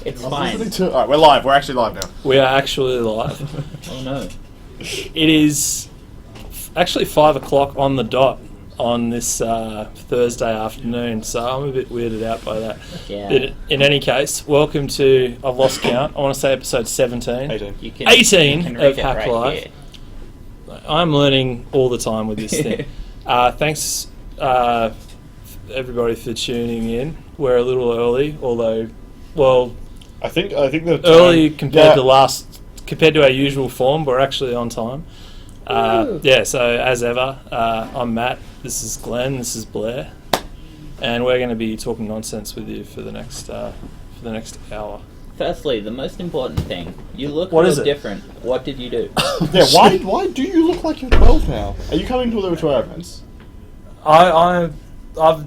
It's fine. Alright, we're live. We're actually live now. We are actually live. Oh no. It is actually 5 o'clock on the dot on this Thursday afternoon, so I'm a bit weirded out by that. Yeah. But in any case, welcome to, I've lost count, I want to say episode 17. 18. You can, 18 you can of read it HACT right Live. here. I'm learning all the time with this thing. Thanks everybody for tuning in. We're a little early, although, well, I think the early compared to our usual form, we're actually on time. So as ever, I'm Matt, this is Glenn, this is Blair, and we're going to be talking nonsense with you for the next hour. Firstly, the most important thing, you look What a is little it? different. What did you do? Yeah, why do you look like you're 12 now? Are you coming to our events? I've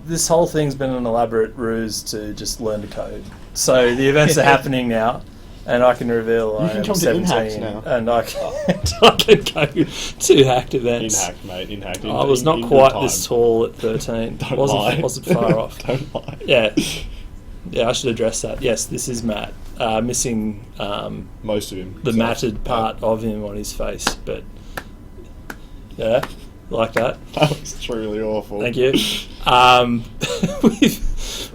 this whole thing's been an elaborate ruse to just learn to code. So the events are happening now, and I can reveal I can am come to 17 now. and I can go to HACT events. In HACT, mate. In HACT. I was not quite this tall at 13. Don't lie. Wasn't far off. Don't lie. Yeah, I should address that. Yes, this is Matt. Missing Most of him. the matted part of him on his face, but yeah, like that. That was truly awful. Thank you.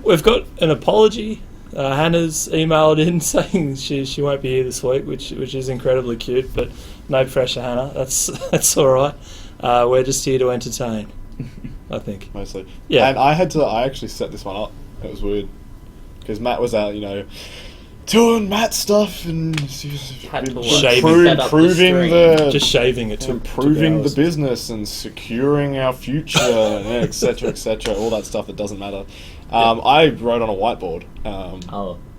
We've got an apology. Hannah's emailed in saying she won't be here this week, which is incredibly cute. But no pressure, Hannah. That's all right. We're just here to entertain, I think. Mostly. Yeah. And I actually set this one up. It was weird because Matt was out, doing Matt stuff and improving Just shaving it. Improving the business and securing our future, and etc., all that stuff that doesn't matter. I wrote on a whiteboard.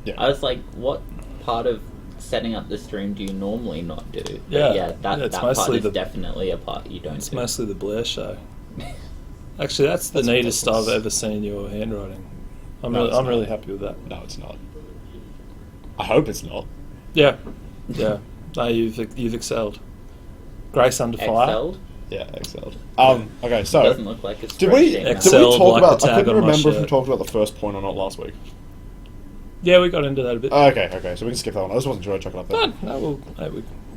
Yeah. I was like, what part of setting up the stream do you normally not do? But Yeah, that part is definitely a part you don't do. It's mostly the Blair show. Actually, that's the neatest I've ever seen your handwriting. I'm really happy with that. No, it's not. I hope it's not. Yeah. No, you've excelled. Grace under fire. Excelled? Yeah, excelled. Okay, so It doesn't look like it's did we Excelled talk like about? the I tag couldn't on my remember if we shirt. talked about the first point or not last week. Yeah, we got into that a bit. Okay, so we can skip that one. I just wasn't sure I'd chuck it up there. No,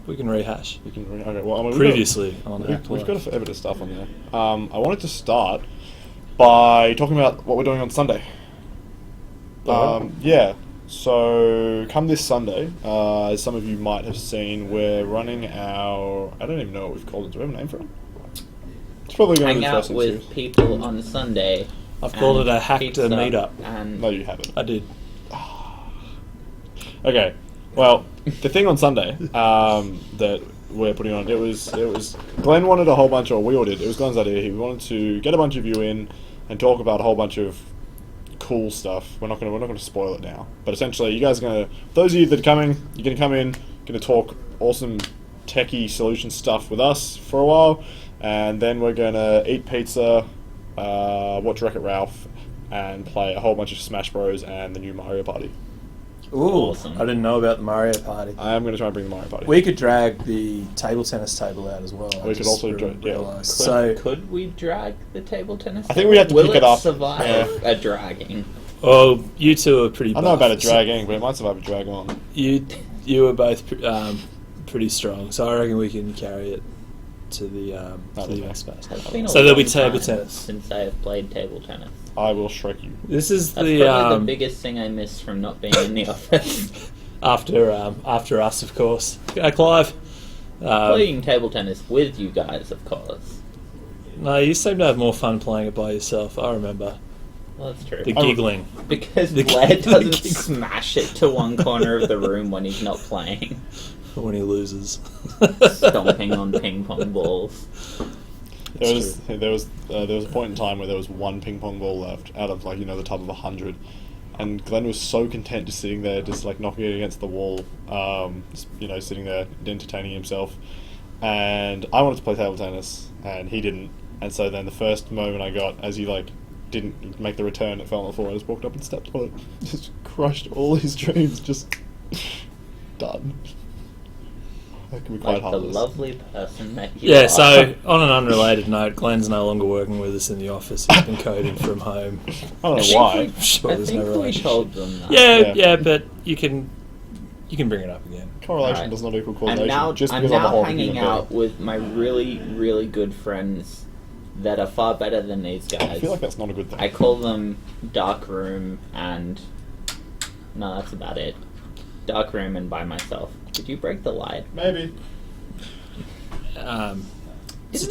we can rehash. Okay, well, Previously on HACT we've Live. got a fair bit of stuff on there. I wanted to start by talking about what we're doing on Sunday. Yeah. So, come this Sunday, as some of you might have seen, we're running our... I don't even know what we've called it. Do we have a name for it? It's probably going to be Hang the out first with series. people on Sunday. I've called it a HACT pizza meetup. And No, you haven't. I did. Okay. Well, the thing on Sunday that we're putting on, it was Glenn wanted a whole bunch, or we all did. It was Glenn's idea. He wanted to get a bunch of you in and talk about a whole bunch of cool stuff. We're not gonna spoil it now, but essentially, you guys are gonna. Those of you that are coming, you're gonna come in, gonna talk awesome techie solution stuff with us for a while, and then we're gonna eat pizza, watch Wreck-It Ralph, and play a whole bunch of Smash Bros. And the new Mario Party. Ooh, Awesome. I didn't know about the Mario Party. I am gonna try and bring the Mario Party. We could drag the table tennis table out as well. We could also realised. yeah. Could we drag the table tennis? I think we have to Will pick it up. Survive a dragging? Oh, you two are pretty. I don't know about a buff. dragging, but it might survive a drag on. You are both pretty strong, so I reckon we can carry it to the event space. It's been a So there'll be long table time tennis. since I have played table tennis. I will Shrek you. This is That's the probably the biggest thing I missed from not being in the office. after us, of course. Clive. Playing table tennis with you guys, of course. No, you seem to have more fun playing it by yourself. I remember Well, that's true. the giggling. Because the Blair gig- doesn't the gig- smash it to one corner of the room when he's not playing. When he loses. Stomping on ping pong balls. There was a point in time where there was one ping pong ball left out of the tub of 100, and Glenn was so content just sitting there, just like knocking it against the wall, sitting there entertaining himself. And I wanted to play table tennis, and he didn't. And so then the first moment I got, as he didn't make the return, it fell on the floor. I just walked up and stepped on it, just crushed all his dreams, just done. That can be quite Like the heartless. lovely person that you Yeah, are. so on an unrelated note, Glenn's no longer working with us in the office. He's been coding from home. I don't know why. I'm sure I there's think no we relationship. told them that. Yeah, Yeah. yeah, but you can You can bring it up again. Correlation Alright. does not equal causation. I'm just because I'm a now horrible hanging human out being. with my really, really good friends that are far better than these guys. I feel like that's not a good thing. I call them Dark Room and... No, that's about it. Dark Room and By Myself. Did you break the light? Maybe. Didn't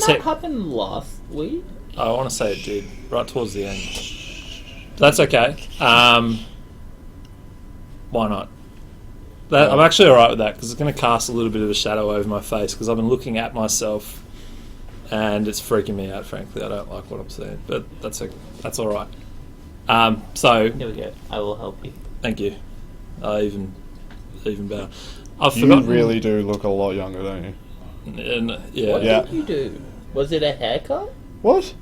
that happen last week? I want to say it did, right towards the end. That's okay. Why not? I'm actually alright with that, because it's going to cast a little bit of a shadow over my face, because I've been looking at myself, and it's freaking me out, frankly. I don't like what I'm seeing, but that's alright. So... Here we go. I will help you. Thank you. Even better. I've You forgotten... really do look a lot younger, don't you? Yeah. What Yeah. did you do? Was it a haircut? What?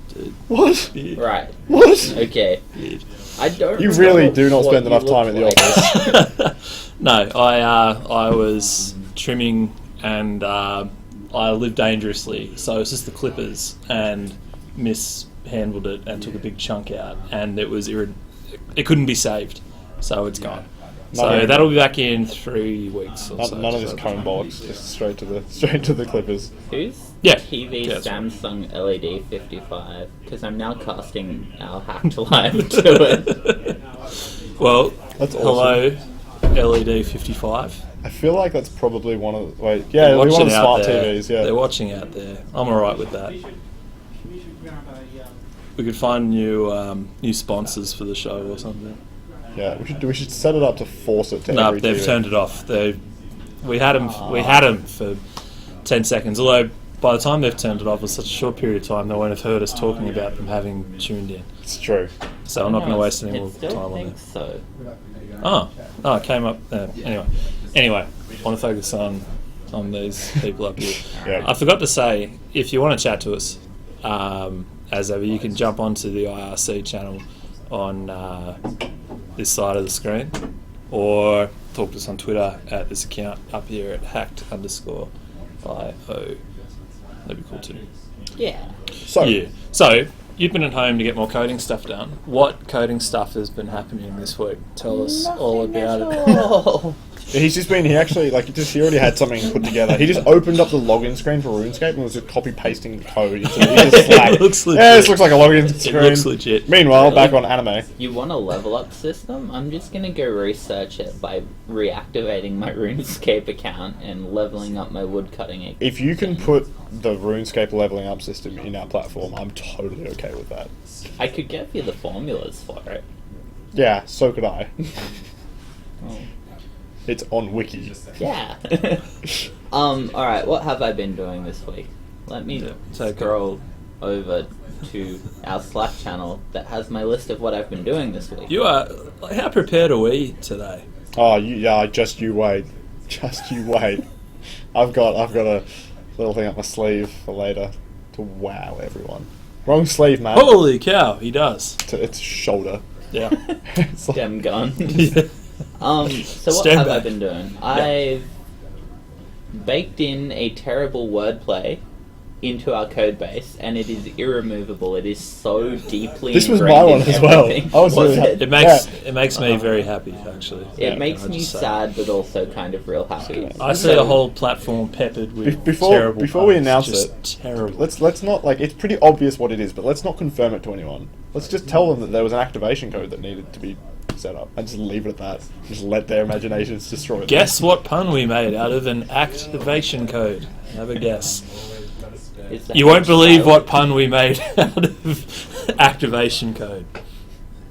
Dude. What? Beard. Right. What? Okay. Beard. I don't You remember really do not what spend you enough time at looked the like. office. No, I was trimming and I live dangerously, so it's just the clippers and mishandled it and took a big chunk out, and it was it couldn't be saved, so it's gone. So No. that'll be back in 3 weeks. Or so. None of this cone bollocks. Just straight to the clippers. Who's Yeah. TV Yeah, that's right. Samsung LED 55? Because I'm now casting our HACT Live to it. Well, That's hello, LED 55. I feel like that's probably one of the... Wait, They're yeah, it'll be one of watching the out smart there. TVs, yeah. They're watching out there. I'm alright with that. We could find new sponsors for the show or something. Yeah, we should set it up to force it to No, every they've TV. turned it off. We had them for 10 seconds. Although by the time they've turned it off, it was such a short period of time they won't have heard us talking about them having tuned in. It's true. So I'm not going to waste any more I still time on think it. so. Oh, it came up. Anyway, I want to focus on these people up here. Yeah. I forgot to say, if you want to chat to us, as ever, you can jump onto the IRC channel on this side of the screen, or talk to us on Twitter at this account up here at HACT_IO. That'd be cool too. Yeah. So, Yeah. So you've been at home to get more coding stuff done. What coding stuff has been happening this week? Tell us all about it. Oh. he's just been, he already had something put together. He just opened up the login screen for RuneScape and was just copy-pasting the code into Slack. It looks legit. Yeah, this looks like a login screen. It looks legit. Meanwhile, Really? back on anime. You want a level up system? I'm just gonna go research it by reactivating my RuneScape account and leveling up my woodcutting account. If you can put the RuneScape leveling up system in our platform, I'm totally okay with that. I could give you the formulas for it. Yeah, so could I. Oh. It's on Wiki. Yeah. Alright, what have I been doing this week? Let me scroll over to our Slack channel that has my list of what I've been doing this week. You are. How prepared are we today? Oh, just you wait. Just you wait. I've got a little thing up my sleeve for later to wow everyone. Wrong sleeve, man. Holy cow, he does. It's shoulder. Yeah. It's like- Stem gun. Yeah. So what Stand have I back. been doing? I've baked in a terrible wordplay into our code base, and it is irremovable. It is so deeply This was ingrained my one in as well. everything. I was really happy. It makes me very happy, actually. It makes Can I me just say? sad, but also kind of real happy. I see the whole platform peppered with Before we puns, announce just terrible. Let's not, like, it's pretty obvious what it is, but let's not confirm it to anyone. Let's just tell them that there was an activation code that needed to be set up, and just leave it at that. Just let their imaginations destroy it. Guess what pun we made out of an activation code? Have a guess. Is that You won't believe child? what pun we made out of activation code.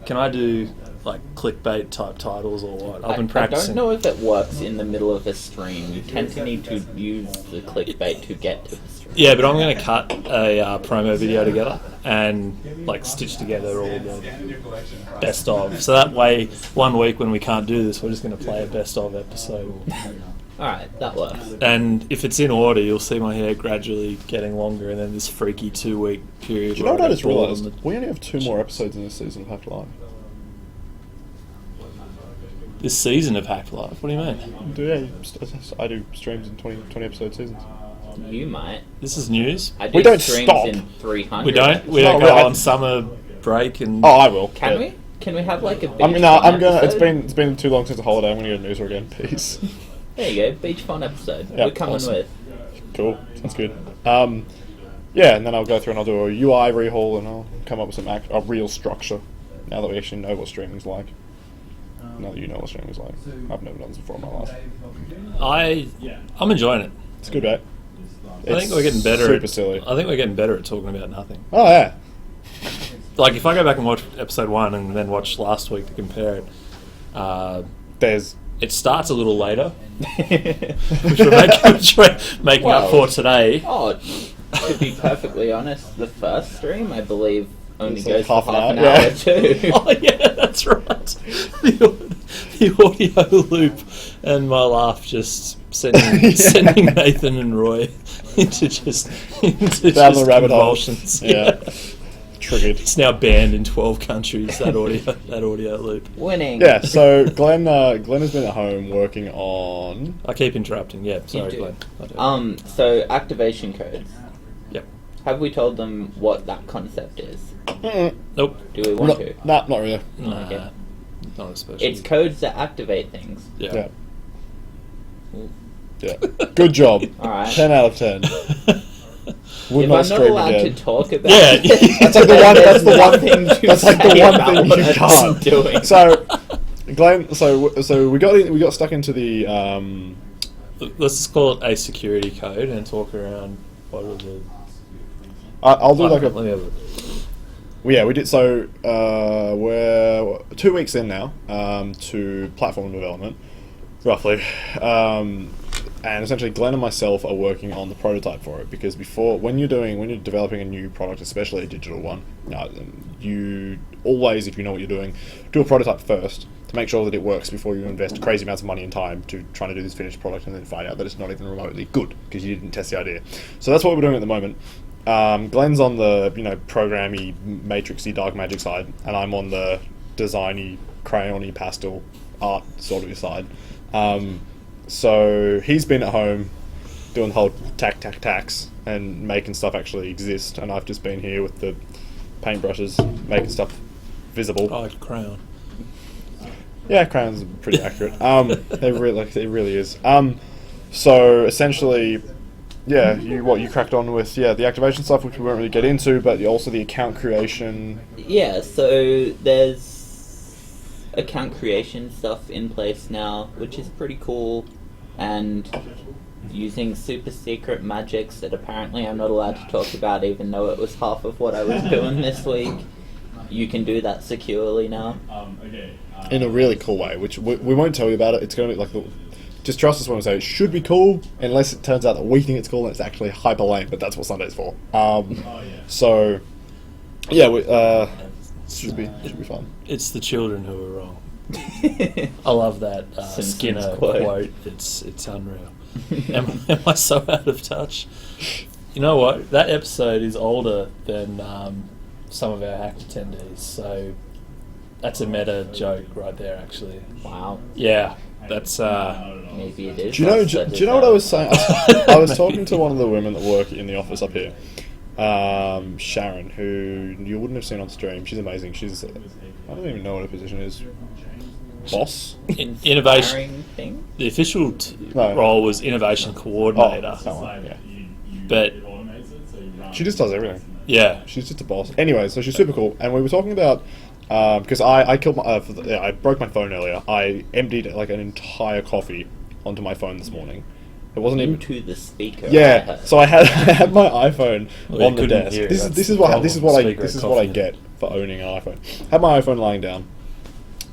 Can I do like clickbait type titles or what? I've been I practicing. don't know if it works in the middle of a stream. You tend to need to use the clickbait to get to the stream. Yeah, but I'm going to cut a promo video together and like stitch together all the best of. So that way, 1 week when we can't do this, we're just going to play a best of episode. Alright, that works. And if it's in order, you'll see my hair gradually getting longer, and then this freaky 2 week period. Do you know what where I just get bald realised? on the- We only have 2 more episodes in this season of HACT Live. This season of Hack Life? What do you mean? I do streams in 20 episode seasons. You might. This is news. I do We don't streams stop. in 300. We don't not go really. on summer break and. Oh, I will. Can but- we? Can we have like a beach I'm fun gonna. episode? It's been too long since a holiday. I'm gonna go to Noosa again. Peace. There you go, beach fun episode. Yeah, We're coming awesome. with. Cool. Sounds good. Yeah, and then I'll go through and I'll do a UI rehaul and I'll come up with a real structure. Now that we actually know what streaming's like. Now that you know what streaming's like. I've never done this before in my life. I'm enjoying it. It's good, mate. I think we're getting better. Super silly. I think we're getting better at talking about nothing. Oh yeah. Like if I go back and watch episode 1 and then watch last week to compare it, it starts a little later, which we're making up for today. Oh, to be perfectly honest, the first stream, I believe, only It's goes like for half an half an hour, hour too. Oh yeah, that's right. The audio loop and my laugh just sending Nathan and Roy into Down the rabbit hole. convulsions. Yeah. Triggered. It's now banned in 12 countries. That audio loop. Winning. Yeah. So Glenn has been at home working on. I keep interrupting. Yeah, sorry, do. Glenn. I do. So activation codes. Yep. Have we told them what that concept is? Nope. Do we want to? Nah, not really. Nah, Okay. not especially. It's codes that activate things. Yeah. Yeah. Good job. Alright. 10 out of 10. Would If not I'm not stream allowed again. to talk about Yeah. it, That's like the one. That's the one thing. That's like the one thing you can't. Doing. So, Glenn. So we got stuck into the. Let's just call it a security code and talk around what are the. I'll do like a. Let me have a. Well, yeah, we did. So we're 2 weeks in now to platform development, roughly, and essentially Glenn and myself are working on the prototype for it because when you're developing a new product, especially a digital one, you always, if you know what you're doing, do a prototype first to make sure that it works before you invest crazy amounts of money and time to trying to do this finished product and then find out that it's not even remotely good because you didn't test the idea. So that's what we're doing at the moment. Glenn's on the programmy, matrixy, dark magic side, and I'm on the designy, crayony, pastel art sort of side. So he's been at home doing the whole tax and making stuff actually exist, and I've just been here with the paintbrushes making stuff visible. Oh, crayon. Yeah, crayons are pretty accurate. It really is. So essentially. Yeah, you cracked on with the activation stuff, which we won't really get into, but also the account creation. Yeah, so there's account creation stuff in place now, which is pretty cool, and using super secret magics that apparently I'm not allowed to talk about, even though it was half of what I was doing this week. You can do that securely now. In a really cool way, which we won't tell you about it. It's going to be like just trust us when we say it should be cool, unless it turns out that we think it's cool and it's actually hyper lame, but that's what Sunday's for. So, yeah, should be fun. It's the children who are wrong. I love that Simpsons Skinner quote. quote. It's unreal. am I so out of touch? You know what? That episode is older than some of our HACT attendees, so that's a meta joke right there, actually. Wow. Yeah, that's... Maybe it is. Do you know what I was saying? I was talking to one of the women that work in the office up here, Sharon, who you wouldn't have seen on stream. She's amazing. She's I don't even know what her position is. Boss? Innovation. Thing? The official No. role was innovation coordinator, Yeah. but She just does everything. yeah, She's just a boss. Anyway, so she's super cool, and we were talking about because I killed my I broke my phone earlier. I emptied like an entire coffee onto my phone this morning. It wasn't even Into the speaker. Yeah, so I had my iPhone Well, you on the couldn't desk. hear it. This That's is the what problem. this is what I Speaker this is at what I coffee. get for owning an iPhone. Had my iPhone lying down.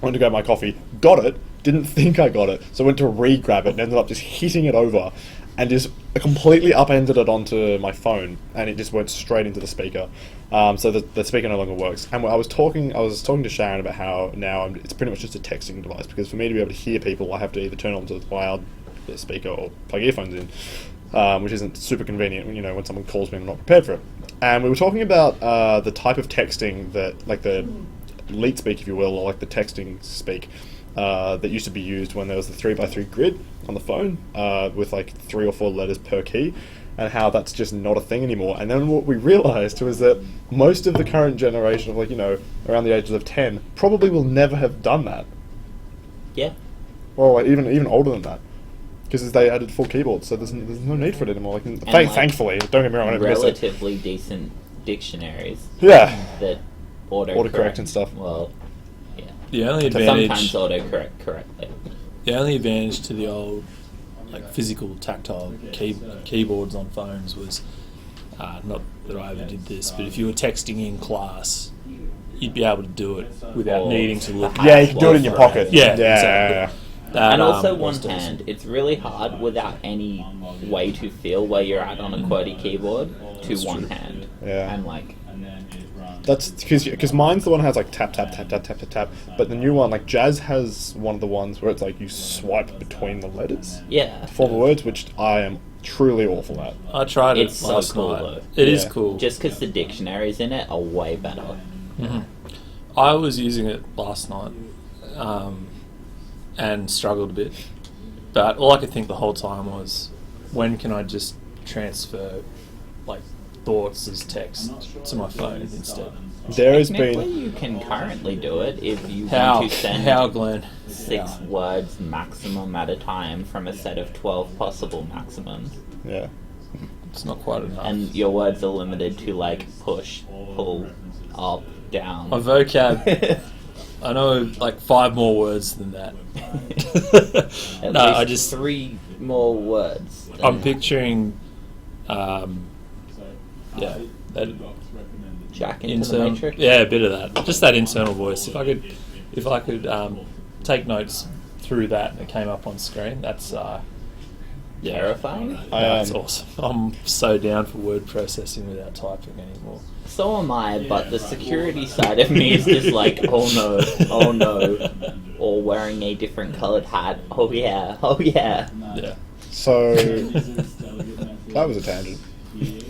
Went to grab my coffee, got it. Didn't think I got it, so went to re-grab it and ended up just hitting it over, and just completely upended it onto my phone, and it just went straight into the speaker. So the speaker no longer works. And I was talking to Sharon about how now it's pretty much just a texting device, because for me to be able to hear people, I have to either turn on to the loud speaker or plug earphones in, which isn't super convenient when someone calls me and I'm not prepared for it. And we were talking about the type of texting that, like the leet speak, if you will, or like the texting speak that used to be used when there was the 3x3 grid on the phone with like 3 or 4 letters per key. and how that's just not a thing anymore. And then what we realized was that most of the current generation of, like, around the ages of 10 probably will never have done that. Yeah. Or like, even older than that. Because they added full keyboards, so there's no need for it anymore. Like, thankfully, don't get me wrong, I never missed it. Relatively decent dictionaries. Yeah. That autocorrect and stuff. Well, yeah. The only advantage. Sometimes autocorrect correctly. The only advantage to the old, like, physical tactile keyboards on phones was, not that I ever did this, but if you were texting in class, you'd be able to do it without needing to look. Yeah, you can do it in your pocket. Yeah, exactly. And also one hand. It's really hard without any way to feel where you're at on a QWERTY keyboard to one hand. Yeah. And like... That's because mine's the one that has like tap, tap, tap, tap, tap, tap, tap. But the new one, like Jazz has one of the ones where it's like you swipe between the letters. Yeah. For the words, which I am truly awful at. I tried it It's so last cool night. though. It is cool. Just because the dictionaries in it are way better. Mm-hmm. I was using it last night and struggled a bit. But all I could think the whole time was, when can I just transfer like thoughts as text to my phone instead? There has Technically, been... you can currently do it if you How, want to send Glenn? 6 words maximum at a time from a set of 12 possible maximums. Yeah. It's not quite enough. And your words are limited to like push, pull, up, down. My vocab, I know like 5 more words than that. At No, least I just 3 more words. I'm picturing, yeah, that Jack into internal, the Matrix. yeah, a bit of that. Just that internal voice. If I could take notes through that and it came up on screen, that's Terrifying. That's awesome. I'm so down for word processing without typing anymore. So am I, but the security side of me is just like, oh no, or wearing a different coloured hat. Oh yeah. Yeah. So... that was a tangent.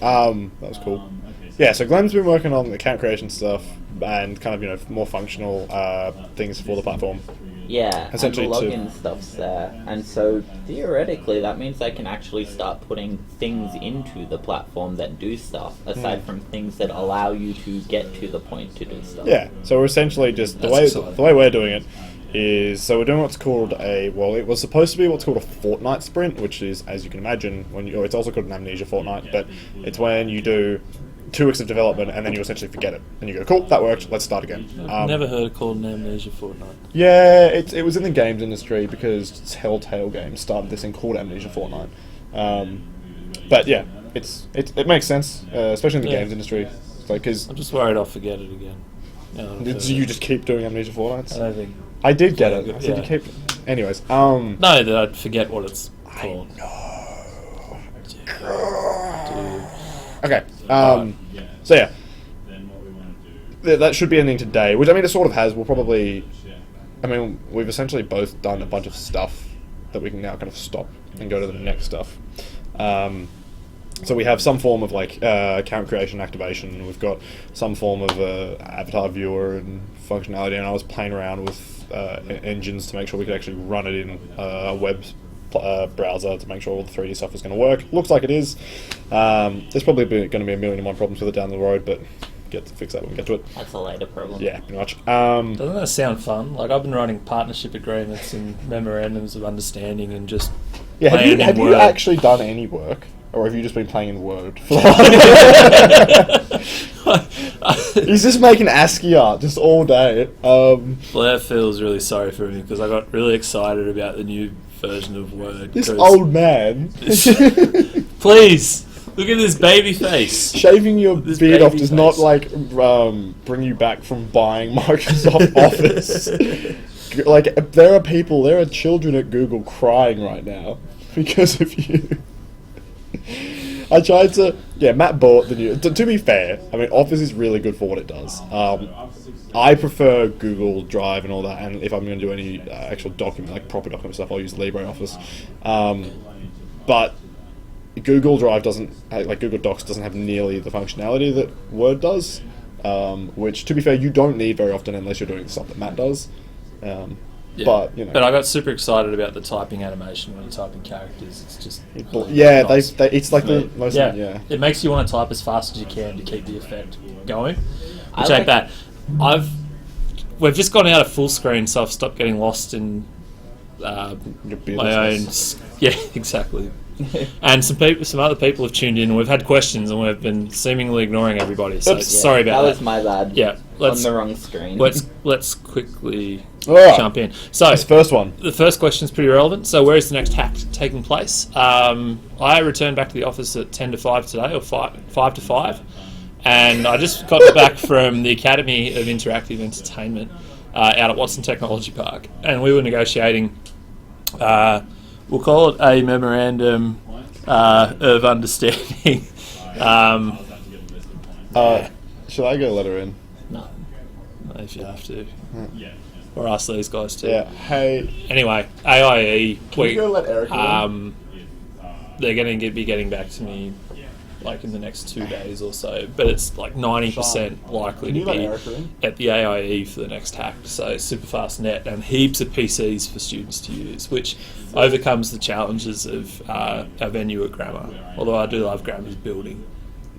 That was cool. Yeah, so Glenn's been working on account creation stuff and kind of, more functional things for the platform. Yeah, Essentially and the login stuff's there. And so, theoretically, that means I can actually start putting things into the platform that do stuff, aside from things that allow you to get to the point to do stuff. Yeah, so we're essentially just... The way we're doing it is... So we're doing what's called a... Well, it was supposed to be what's called a fortnight sprint, which is, as you can imagine, it's also called an amnesia fortnight, but it's when you do 2 weeks of development and then you essentially forget it. And you go, cool, that worked, let's start again. I've never heard it called an amnesia fortnight. Yeah, it was in the games industry because Telltale Games started this thing called Amnesia Fortnite. But yeah, it makes sense, especially in the games industry. Because I'm just worried I'll forget it again. do you just keep doing Amnesia Fortnites? I don't think. I did get it. I said you keep... Anyways, No, that I'd forget what it's called. Okay. So yeah, that should be ending today. Which, I mean, it sort of has. We'll probably... I mean, we've essentially both done a bunch of stuff that we can now kind of stop and go to the next stuff. So we have some form of like account creation activation. We've got some form of avatar viewer and functionality. And I was playing around with engines to make sure we could actually run it in a web browser to make sure all the 3D stuff is going to work. Looks like it is. There's probably going to be a million and one problems with it down the road, but get to fix that when we get to it. That's a later problem. Yeah, pretty much. Doesn't that sound fun? Like, I've been writing partnership agreements and memorandums of understanding and just have you actually done any work, or have you just been playing in Word? He's just making ASCII art just all day. Blair feels really sorry for me because I got really excited about the new version of Word. This old man. Please! Look at this baby face. Shaving your This beard off baby does face. not like bring you back from buying Microsoft Office. Like, there are children at Google crying right now because of you. I tried to... Yeah, Matt bought the new... To be fair, I mean, Office is really good for what it does. I prefer Google Drive and all that, and if I'm going to do any actual document, like proper document stuff, I'll use LibreOffice. But Google Drive doesn't... Like, Google Docs doesn't have nearly the functionality that Word does, which, to be fair, you don't need very often unless you're doing stuff that Matt does. Yeah. But, you know. But I got super excited about the typing animation when you type in characters. It's just Yeah, nice. it's like the most... Yeah. It makes you want to type as fast as you can to keep the effect going, I which like- ain't bad. We've just gone out of full screen, so I've stopped getting lost in Your my own. Yeah, exactly. And some other people have tuned in. And we've had questions, and we've been seemingly ignoring everybody. So Oops. sorry about that. that. Was my bad. Yeah, on the wrong screen. let's quickly Alright. jump in. So This first one. the first question is pretty relevant. So where is the next HACT taking place? I returned back to the office at 10 to 5 today, or 5 to 5. And I just got back from the Academy of Interactive Entertainment out at Watson Technology Park. And we were negotiating, we'll call it a memorandum of understanding. Should I go let her in? No, if you have to. Or ask these guys to. Yeah. Hey, Anyway, AIE, can you go let Erica in? they're going to be getting back to me like in the next 2 days or so, but it's like 90% likely Can you to let be Erica in? at the AIE for the next HACT. So super fast net and heaps of PCs for students to use, which overcomes the challenges of our venue at Grammar. Although I do love Grammar's building.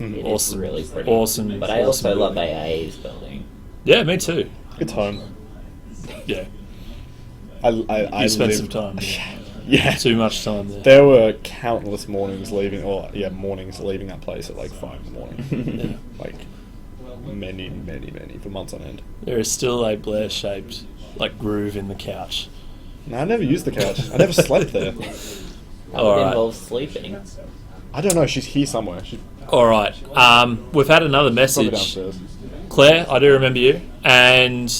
It is Awesome. really pretty. Awesome. But I also awesome love building. AIA's building. Yeah, me too. It's home. Yeah, I you spent live- some time. Yeah. Too much time there. There were countless mornings leaving that place at like 5 in the morning. Like many, for months on end. There is still a Blair-shaped like groove in the couch. No, I never used the couch. I never slept there. That would Alright. involve sleeping. I don't know. She's here somewhere. She's All right. We've had another probably message. downstairs. Claire, I do remember you, and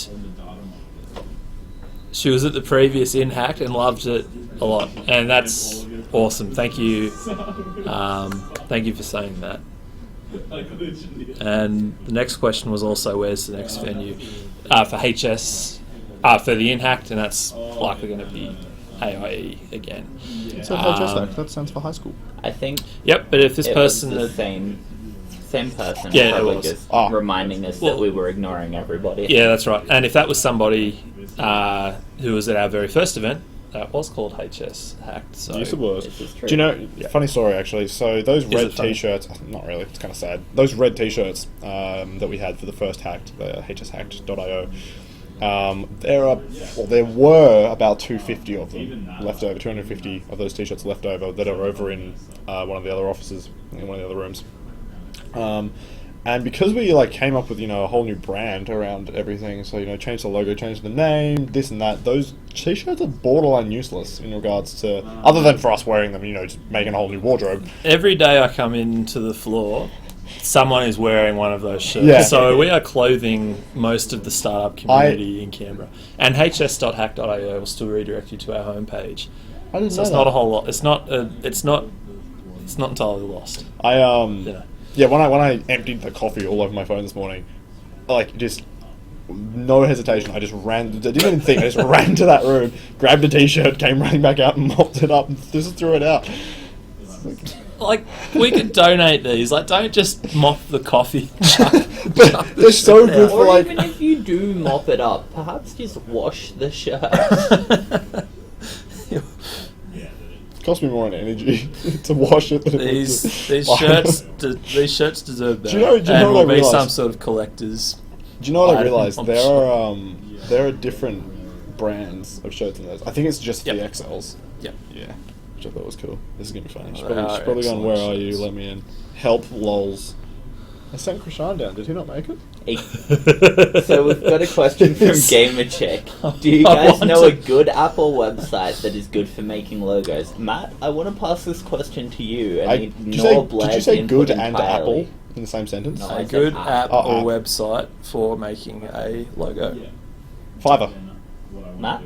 she was at the previous InHacked and loved it a lot, and that's awesome. Thank you. Thank you for saying that. And the next question was also, where's the next venue for HS, for the InHacked, and that's likely going to be AIE again. So that stands for high school. I think Yep, but if this it person was the that same person, Yeah, it probably was. just Oh. reminding us Well- that we were ignoring everybody. Yeah, that's right. And if that was somebody who was at our very first event, that was called HS HACT. So Yes, it was. This is true. Do you know? Funny story, actually. So those Is red it funny? T-shirts. Not really. It's kind of sad. Those red T-shirts that we had for the first hacked, the hshacked.io. There were about 250 of them left over. 250 of those T-shirts left over that are over in one of the other offices, in one of the other rooms. And because we came up with a whole new brand around everything, so changed the logo, changed the name, this and that. Those T-shirts are borderline useless in regards to, other than for us wearing them, just making a whole new wardrobe. every day I come into the floor, someone is wearing one of those shirts. Yeah. So we are clothing most of the startup community in Canberra. And hs.hack.io will still redirect you to our homepage. I didn't So know it's that. not a whole lot. It's not entirely lost. Yeah, when I emptied the coffee all over my phone this morning, just no hesitation, I just ran. I didn't even think. I just ran to that room, grabbed a T-shirt, came running back out, and mopped it up, and just threw it out. We could donate these. Don't just mop the coffee. But they're so good for Or even if you do mop it up, perhaps just wash the shirt. It cost me more in energy to wash it than it was These to these shirts deserve better. Do you know and what I will be realised? some sort of collector's. Do you know what I item realised? on There are different brands of shirts in those. I think it's just the Yep. XLs. Yep. Yeah, which I thought was cool. This is gonna be fun. She's They are probably gone. Where excellent are you? shirts. Let me in. Help, lols. I sent Krishan down. Did he not make it? So we've got a question from GamerCheck. Do you I guys want know a to- good Apple website that is good for making logos? Matt, I want to pass this question to you. And Did you ignore say Blair's good input and entirely. Apple in the same sentence? No. A I said good app. app Oh, or app. website for making a logo. Fiverr. Matt?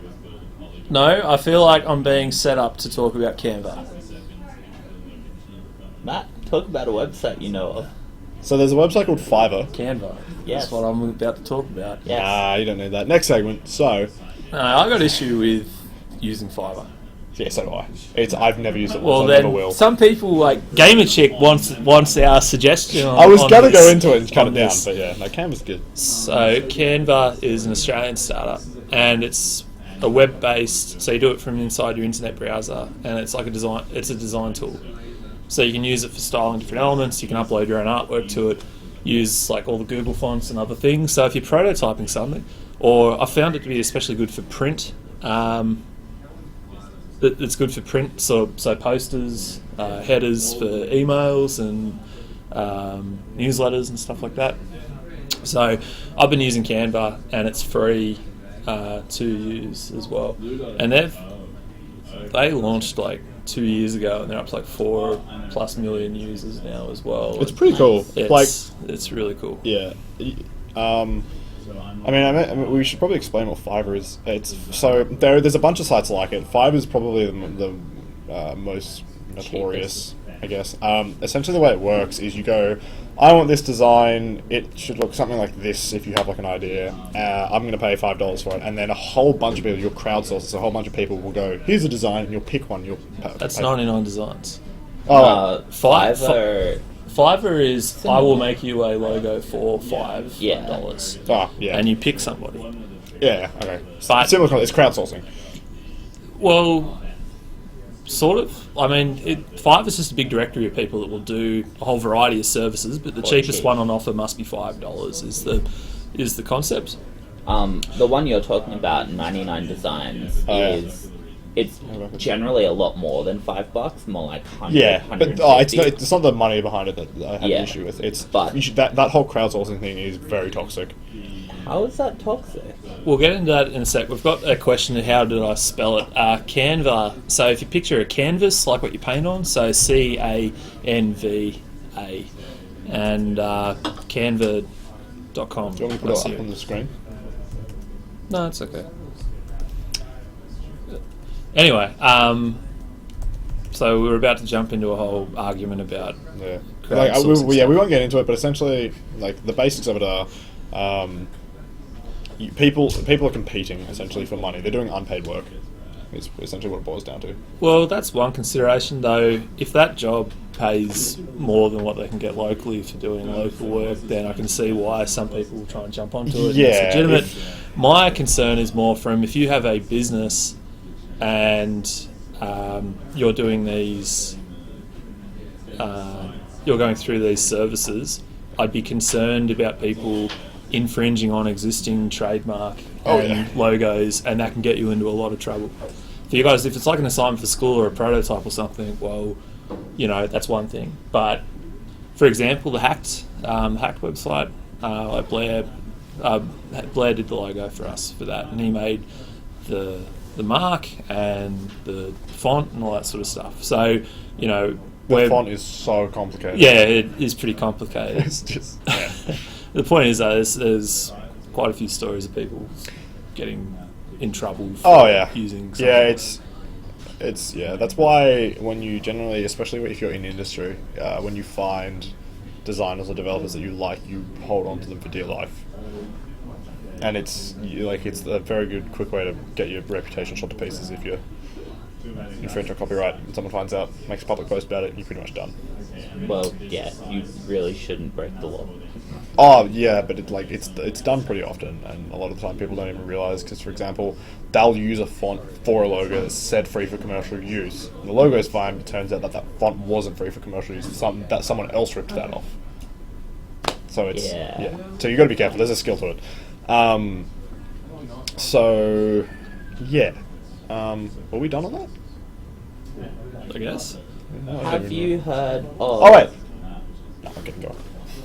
No, I feel like I'm being set up to talk about Canva. Matt, talk about a website you know of. So there's a website called Fiverr. Canva. Yes. That's what I'm about to talk about. Yes. Nah, you don't need that. Next segment. So, No, I got issue with using Fiverr. yeah, so do I. I've never used it once. Well, I then never will. some people GamerChick wants our suggestion. I was on gonna this- go into it and cut on it down, this. but yeah, no, Canva's good. So Canva is an Australian startup, and it's a web-based, so you do it from inside your internet browser, and it's like a design tool. So you can use it for styling different elements. You can upload your own artwork to it. Use like all the Google fonts and other things. So if you're prototyping something, or I found it to be especially good for print. It's good for print, so posters, headers for emails and newsletters and stuff like that. So I've been using Canva, and it's free to use as well. And they launched like 2 years ago, and they're up to like 4+ million users now as well. It's pretty cool. It's really cool. Yeah. I mean, we should probably explain what Fiverr is. There's a bunch of sites like it. Fiverr is probably the most notorious, I guess. Essentially, the way it works is you go, I want this design. It should look something like this. If you have like an idea, I'm going to pay $5 for it, and then a whole bunch of people, you'll crowdsource it. So a whole bunch of people will go, here's a design, and you'll pick one. That's 99 designs. Fiverr is I will make you a logo for $5. Yeah. And you pick somebody. Yeah. Okay. But similar. It's crowdsourcing. Well, sort of. I mean, Fiverr's just a big directory of people that will do a whole variety of services, but the cheapest one on offer must be $5. Is the concept? The one you're talking about, 99 Designs, it's generally a lot more than $5, more like 100. Yeah, but it's not the money behind it that I have an issue with. That whole crowdsourcing thing is very toxic. How is that toxic? We'll get into that in a sec. We've got a question of how did I spell it. Canva. So if you picture a canvas, like what you paint on, so CANVA, and canva.com. Do you want me to put it up on the screen? No, it's okay. Anyway, so we were about to jump into a whole argument about we won't get into it, but essentially, like the basics of it are, people are competing essentially for money. They're doing unpaid work. Is essentially what it boils down to. Well, that's one consideration, though. If that job pays more than what they can get locally for doing local work, then I can see why some people will try and jump onto it. Yeah, it's legitimate. My concern is more from if you have a business and you're doing these, you're going through these services, I'd be concerned about people infringing on existing trademark logos, and that can get you into a lot of trouble. For you guys, if it's like an assignment for school or a prototype or something, well, that's one thing. But for example, the HACT website, like Blair did the logo for us for that, and he made the mark and the font and all that sort of stuff. So, the font is so complicated. Yeah, it is pretty complicated. It's just The point is, there's quite a few stories of people getting in trouble for using something. Yeah, it's that's why when you generally, especially if you're in industry, when you find designers or developers that you like, you hold on to them for dear life. And it's a very good, quick way to get your reputation shot to pieces if you infringe on copyright and someone finds out, makes a public post about it, and you're pretty much done. Well, yeah, you really shouldn't break the law. Oh yeah, but it's done pretty often, and a lot of the time people don't even realise, because for example, they'll use a font for a logo that's said free for commercial use. And the logo is fine, but it turns out that font wasn't free for commercial use. That someone else ripped that off. So it's So you got to be careful. There's a skill to it. Were we done on that? I guess. Have you heard of... Oh wait. No, I'm getting going.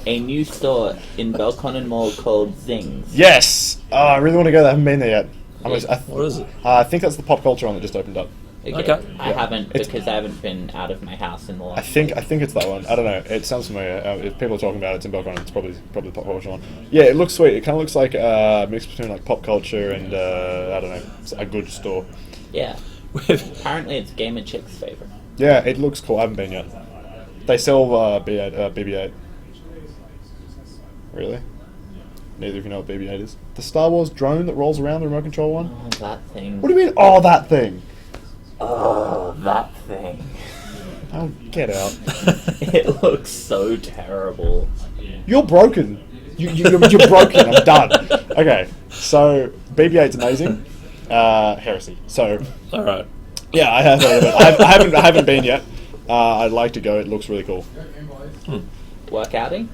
A new store in Belconnen Mall called Zings. Yes! Oh, I really want to go there. I haven't been there yet. What is it? I think that's the pop culture one that just opened up. Okay. I haven't, because I haven't been out of my house in the last... I think it's that one. I don't know. It sounds familiar. If people are talking about it, it's in Belconnen. It's probably the pop culture one. Yeah, it looks sweet. It kind of looks like a mix between like pop culture and I don't know, a good store. Yeah. Apparently, it's Gamer Chick's favorite. Yeah, it looks cool. I haven't been yet. They sell BB-8. Really? Neither of you know what BB-8 is. The Star Wars drone that rolls around, the remote control one? Oh, that thing. What do you mean, oh, that thing? Oh, that thing. Oh, get out. It looks so terrible. You're broken. You're broken. I'm done. Okay, so BB-8's amazing. Heresy. So All right. yeah, I have heard of it. I haven't been yet. I'd like to go. It looks really cool. Workouting?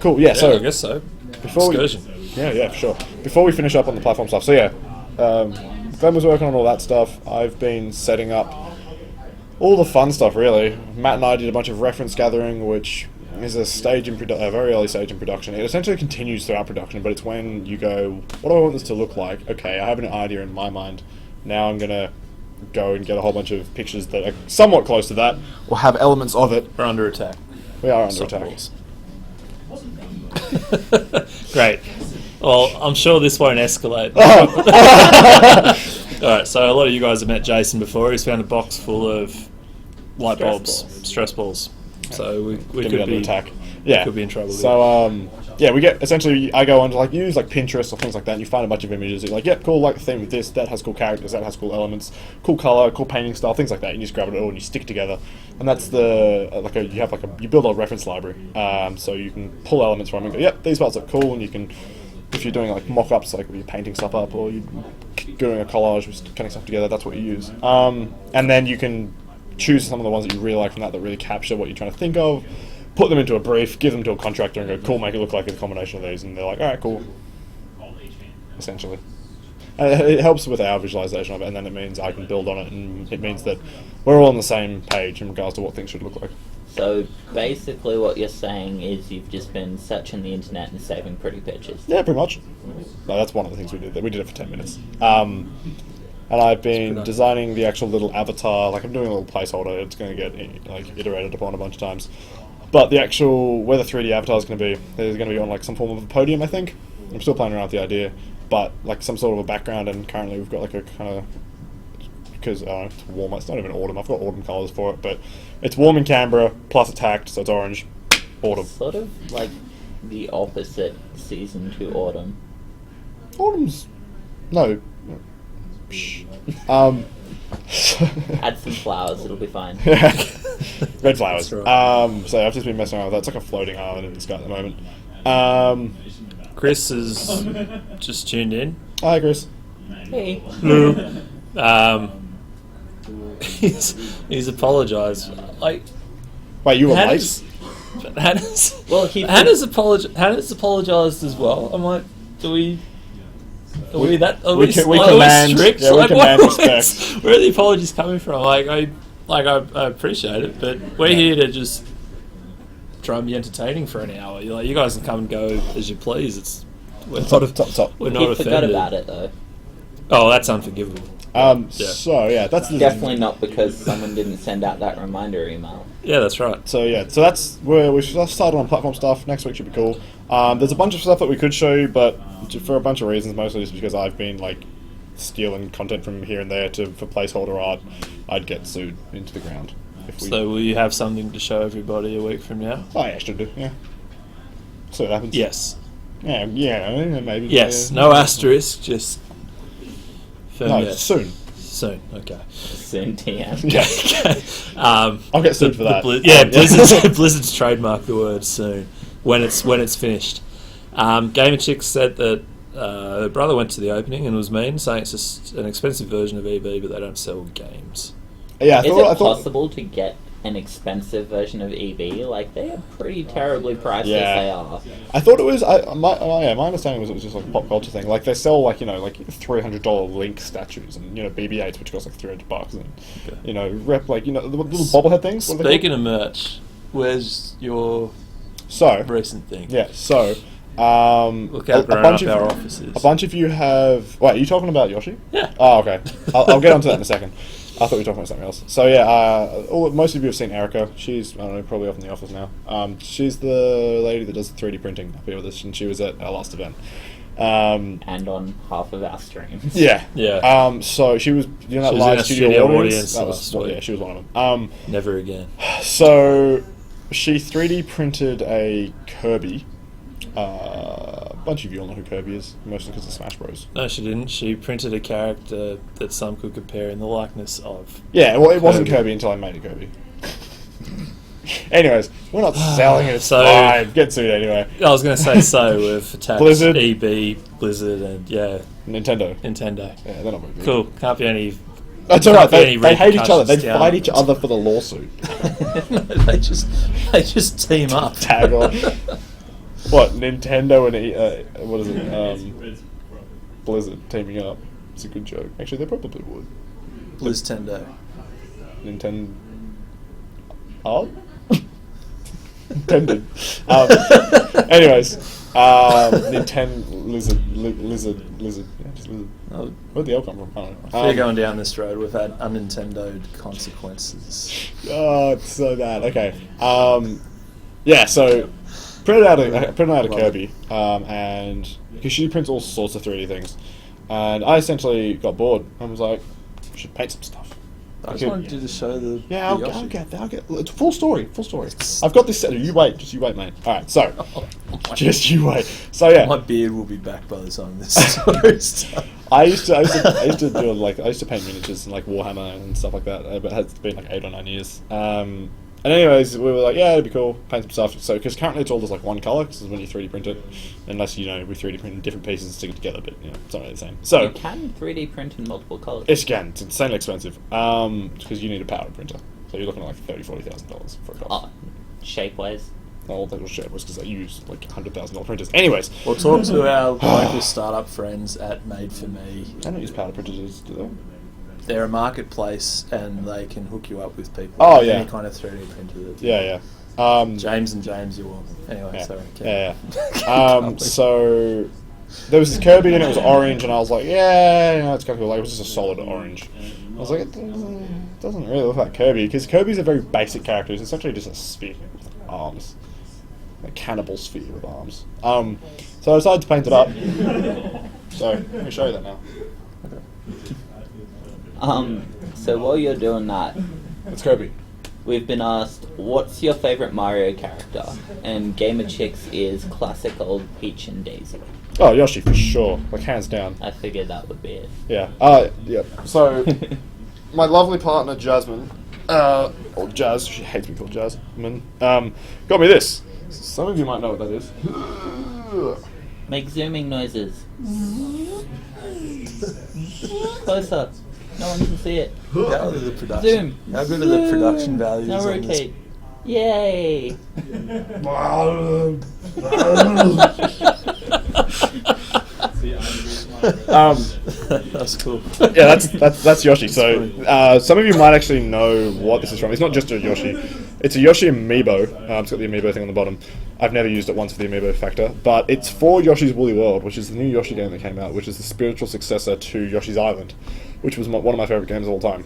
Cool. Yeah. Yeah, So I guess so. before Excursion. yeah, for sure. Before we finish up on the platform stuff, so yeah, Glenn was working on all that stuff. I've been setting up all the fun stuff, really. Matt and I did a bunch of reference gathering, which is a stage in a very early stage in production. It essentially continues throughout production, but it's when you go, what do I want this to look like? Okay, I have an idea in my mind. Now I'm gonna go and get a whole bunch of pictures that are somewhat close to that, or have elements of it. We're under attack. We are under Stop attack. balls. Great. Well, I'm sure this won't escalate. All right, so a lot of you guys have met Jason before. He's found a box full of light Stress bulbs, balls. stress balls. So we Gonna could under be attack. Yeah. could be in trouble. So yeah, we get essentially. I go on to like use like Pinterest or things like that, and you find a bunch of images. You're like, yep, cool, like the theme with this. That has cool characters. That has cool elements. Cool color. Cool painting style. Things like that. You just grab it all and you stick it together, and that's the you build a reference library. So you can pull elements from and go, yep, these parts are cool, and you can. If you're doing like mock-ups, like where you're painting stuff up or you're doing a collage, with cutting stuff together, that's what you use. And then you can choose some of the ones that you really like from that really capture what you're trying to think of, put them into a brief, give them to a contractor and go, cool, make it look like a combination of these. And they're like, all right, cool. Essentially. It helps with our visualization of it, and then it means I can build on it, and it means that we're all on the same page in regards to what things should look like. So basically what you're saying is you've just been searching the internet and saving pretty pictures. Yeah, pretty much. No, that's one of the things we did. We did it for 10 minutes. And I've been designing the actual little avatar. Like, I'm doing a little placeholder. It's going to get like iterated upon a bunch of times. But the actual, where the 3D avatar is going to be, there's going to be on like some form of a podium, I think. I'm still playing around with the idea. But like some sort of a background, and currently we've got like a kind of, because it's warm. It's not even autumn. I've got autumn colours for it, but it's warm in Canberra, plus it's HACT, so it's orange. Autumn. Sort of like the opposite season to autumn. Autumn's... No. Shh. Add some flowers, it'll be fine. Red flowers. That's right. So I've just been messing around with that. It's like a floating island in the sky at the moment. Chris has just tuned in. Hi, Chris. Hey. He's apologised. Like Wait, you were Hannah's, late? Hannah's, Well, Hannah's apologised as well. I'm like, are we command- strict? yeah, we Like, command where respect. are the apologies coming from? I appreciate it, but we're here to just try and be entertaining for an hour. You're like, you guys can come and go as you please. We're not Top. We're not he offended. forgot about it though. Oh, that's unforgivable. So yeah, that's the Definitely not because someone didn't send out that reminder email. Yeah, that's right. So yeah, so that's where we should start on platform stuff. Next week should be cool. There's a bunch of stuff that we could show you, but for a bunch of reasons, mostly just because I've been like stealing content from here and there for placeholder art, I'd get sued into the ground. If we... So will you have something to show everybody a week from now? Oh yeah, should do. Yeah. So it happens. Yes. Yeah, maybe. Yes. Yeah. No asterisk. Just. Firm No, yes. soon. Soon. Okay. Soon TM. Okay. I'll get sued for that. Blizzard's trademark the word soon when it's finished. Gamer Chick said that her brother went to the opening and was mean, saying it's just an expensive version of EB, but they don't sell games. Yeah, I Is thought. it possible to get an expensive version of EB? Like, they are pretty terribly priced Yeah. as they are. I thought it was. My understanding was it was just like a pop culture thing. Like they sell like $300 Link statues and BB-8s which cost like $300 and rep the little bobblehead things. What are they Speaking of merch, where's your called? So recent thing? yeah, so Look how grown up our office is. a bunch of you have. Wait, are you talking about Yoshi? Yeah. Oh, okay. I'll get onto that in a second. I thought we were talking about something else. So yeah, most of you have seen Erica. She's, I don't know, probably off in the office now. She's the lady that does the 3D printing up here with us, and she was at our last event. And on half of our streams. Yeah. Yeah. So she was, that She was in live a studio studio audience. audience That was, last week. yeah, she was one of them. Never again. So she 3D printed a Kirby. A bunch of you all know who Kirby is, mostly because of Smash Bros. No, she didn't. She printed a character that some could compare in the likeness of. Yeah, well, it wasn't Kirby. Kirby until I made it Kirby. Anyways, we're not selling it. It's So- fine. Get sued anyway. I was going to say so with attacked Blizzard. EB, Blizzard, and Nintendo. Nintendo. Yeah, they're not very good. Cool. Can't be any. That's alright. Can't be any They hate each other. They repercussions fight down. each other for the lawsuit. they just team up. Tag on. What, Nintendo and what is it? Blizzard teaming up. It's a good joke. Actually, they probably would. Blizztendo. Nintendo. Oh? Intended. Anyways, Nintendo lizard. Yeah, just lizard. Oh, Where'd the L come from? I don't if know. you're going down this road, we've had unintended consequences. Oh, it's so bad. Okay. Yeah. So printed out a Kirby, and because she prints all sorts of 3D things, and I essentially got bored and was like, we should paint some stuff. I just wanted you to show the. Yeah, the I'll Yoshi. get there. It's full story. I've got this set. You wait, mate. All right, so just you wait. So yeah, My beard will be back by the time this story starts. I used to do I used to paint miniatures and like Warhammer and stuff like that, but it's been like 8 or 9 years. And anyways, we were like, yeah, it'd be cool, paint some stuff. So because currently it's all just like one color, because when you 3D print it, unless we 3D print different pieces and stick it together, but it's not really the same. So You can 3D print in multiple colors. yes, you can. It's insanely expensive because you need a powered printer. So you're looking at like $30,000-$40,000 for a color. Oh, shape-wise. All that was shit was because I use like $100,000 printers. Anyways, We'll talk to our local startup friends at Made For Me. I don't use powder printers, do they? They're a marketplace and they can hook you up with people. Oh, with yeah. Any kind of 3D printer. That Yeah. James and James, you want. Anyway, Yeah. sorry. Yeah. So there was this Kirby and it was orange, and I was like, yeah, it's kind of cool. Like, it was just a solid orange. I was like, it doesn't really look like Kirby, because Kirby's a very basic character. It's essentially just a sphere with arms. A cannibal sphere with arms. So I decided to paint it up. So let me show you that now. So while you're doing that, It's Kirby. we've been asked, what's your favorite Mario character? And Gamer Chicks is classic old Peach and Daisy. Oh, Yoshi for sure, like hands down. I figured that would be it. Yeah. Yeah. So my lovely partner Jasmine, or Jazz, she hates being called Jasmine, got me this. Some of you might know what that is. Make zooming noises. Closer. No one can see it. How good are the production? Zoom. How good are the production values Now on this? rotate. Yay! That's cool. Yeah, that's Yoshi. So some of you might actually know what this is from. It's not just a Yoshi. It's a Yoshi amiibo. It's got the amiibo thing on the bottom. I've never used it once for the amiibo factor, but it's for Yoshi's Woolly World, which is the new Yoshi game that came out, which is the spiritual successor to Yoshi's Island, which was one of my favorite games of all time.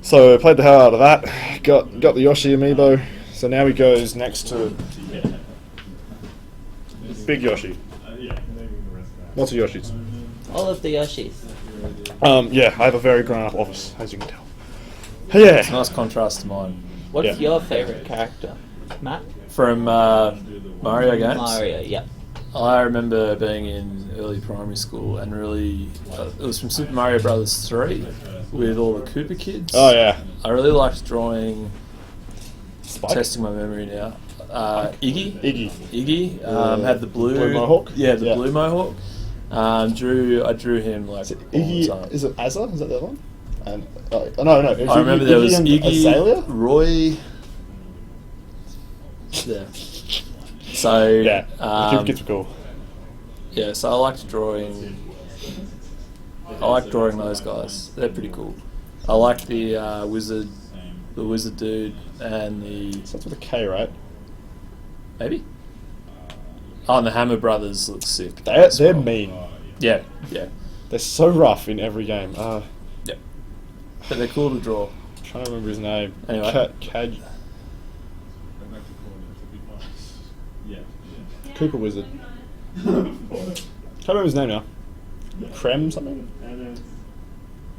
So I played the hell out of that. Got the Yoshi amiibo. So now he goes next to Big Yoshi. Lots of Yoshis. All of the Yoshis. Yeah, I have a very grown-up office, as you can tell. Yeah. Nice contrast to mine. What's Yeah. your favorite character? Matt? From Mario games. Mario, yeah. I remember being in early primary school and really, it was from Super Mario Brothers 3 with all the Koopa kids. Oh yeah. I really liked drawing, Spike? testing my memory now. Iggy. Iggy. Had the Blue Mohawk? Yeah, the Yeah. blue Mohawk. I drew him like Is it all the Iggy? time. Is it Azza? Is that the other one? And no. It was I remember there was and Iggy, Azalea? Roy. Yeah. So Yeah. The kids were cool. yeah, so I liked drawing. I like drawing those guys. They're pretty cool. I like the wizard dude, and the Starts with a K, right? maybe. Oh, and the Hammer Brothers look sick. They're as well. mean. Yeah. They're so rough in every game. Yeah. But they're cool to draw. Trying to remember his name. Anyway. Cooper Wizard. Can't remember his name now. Krem something?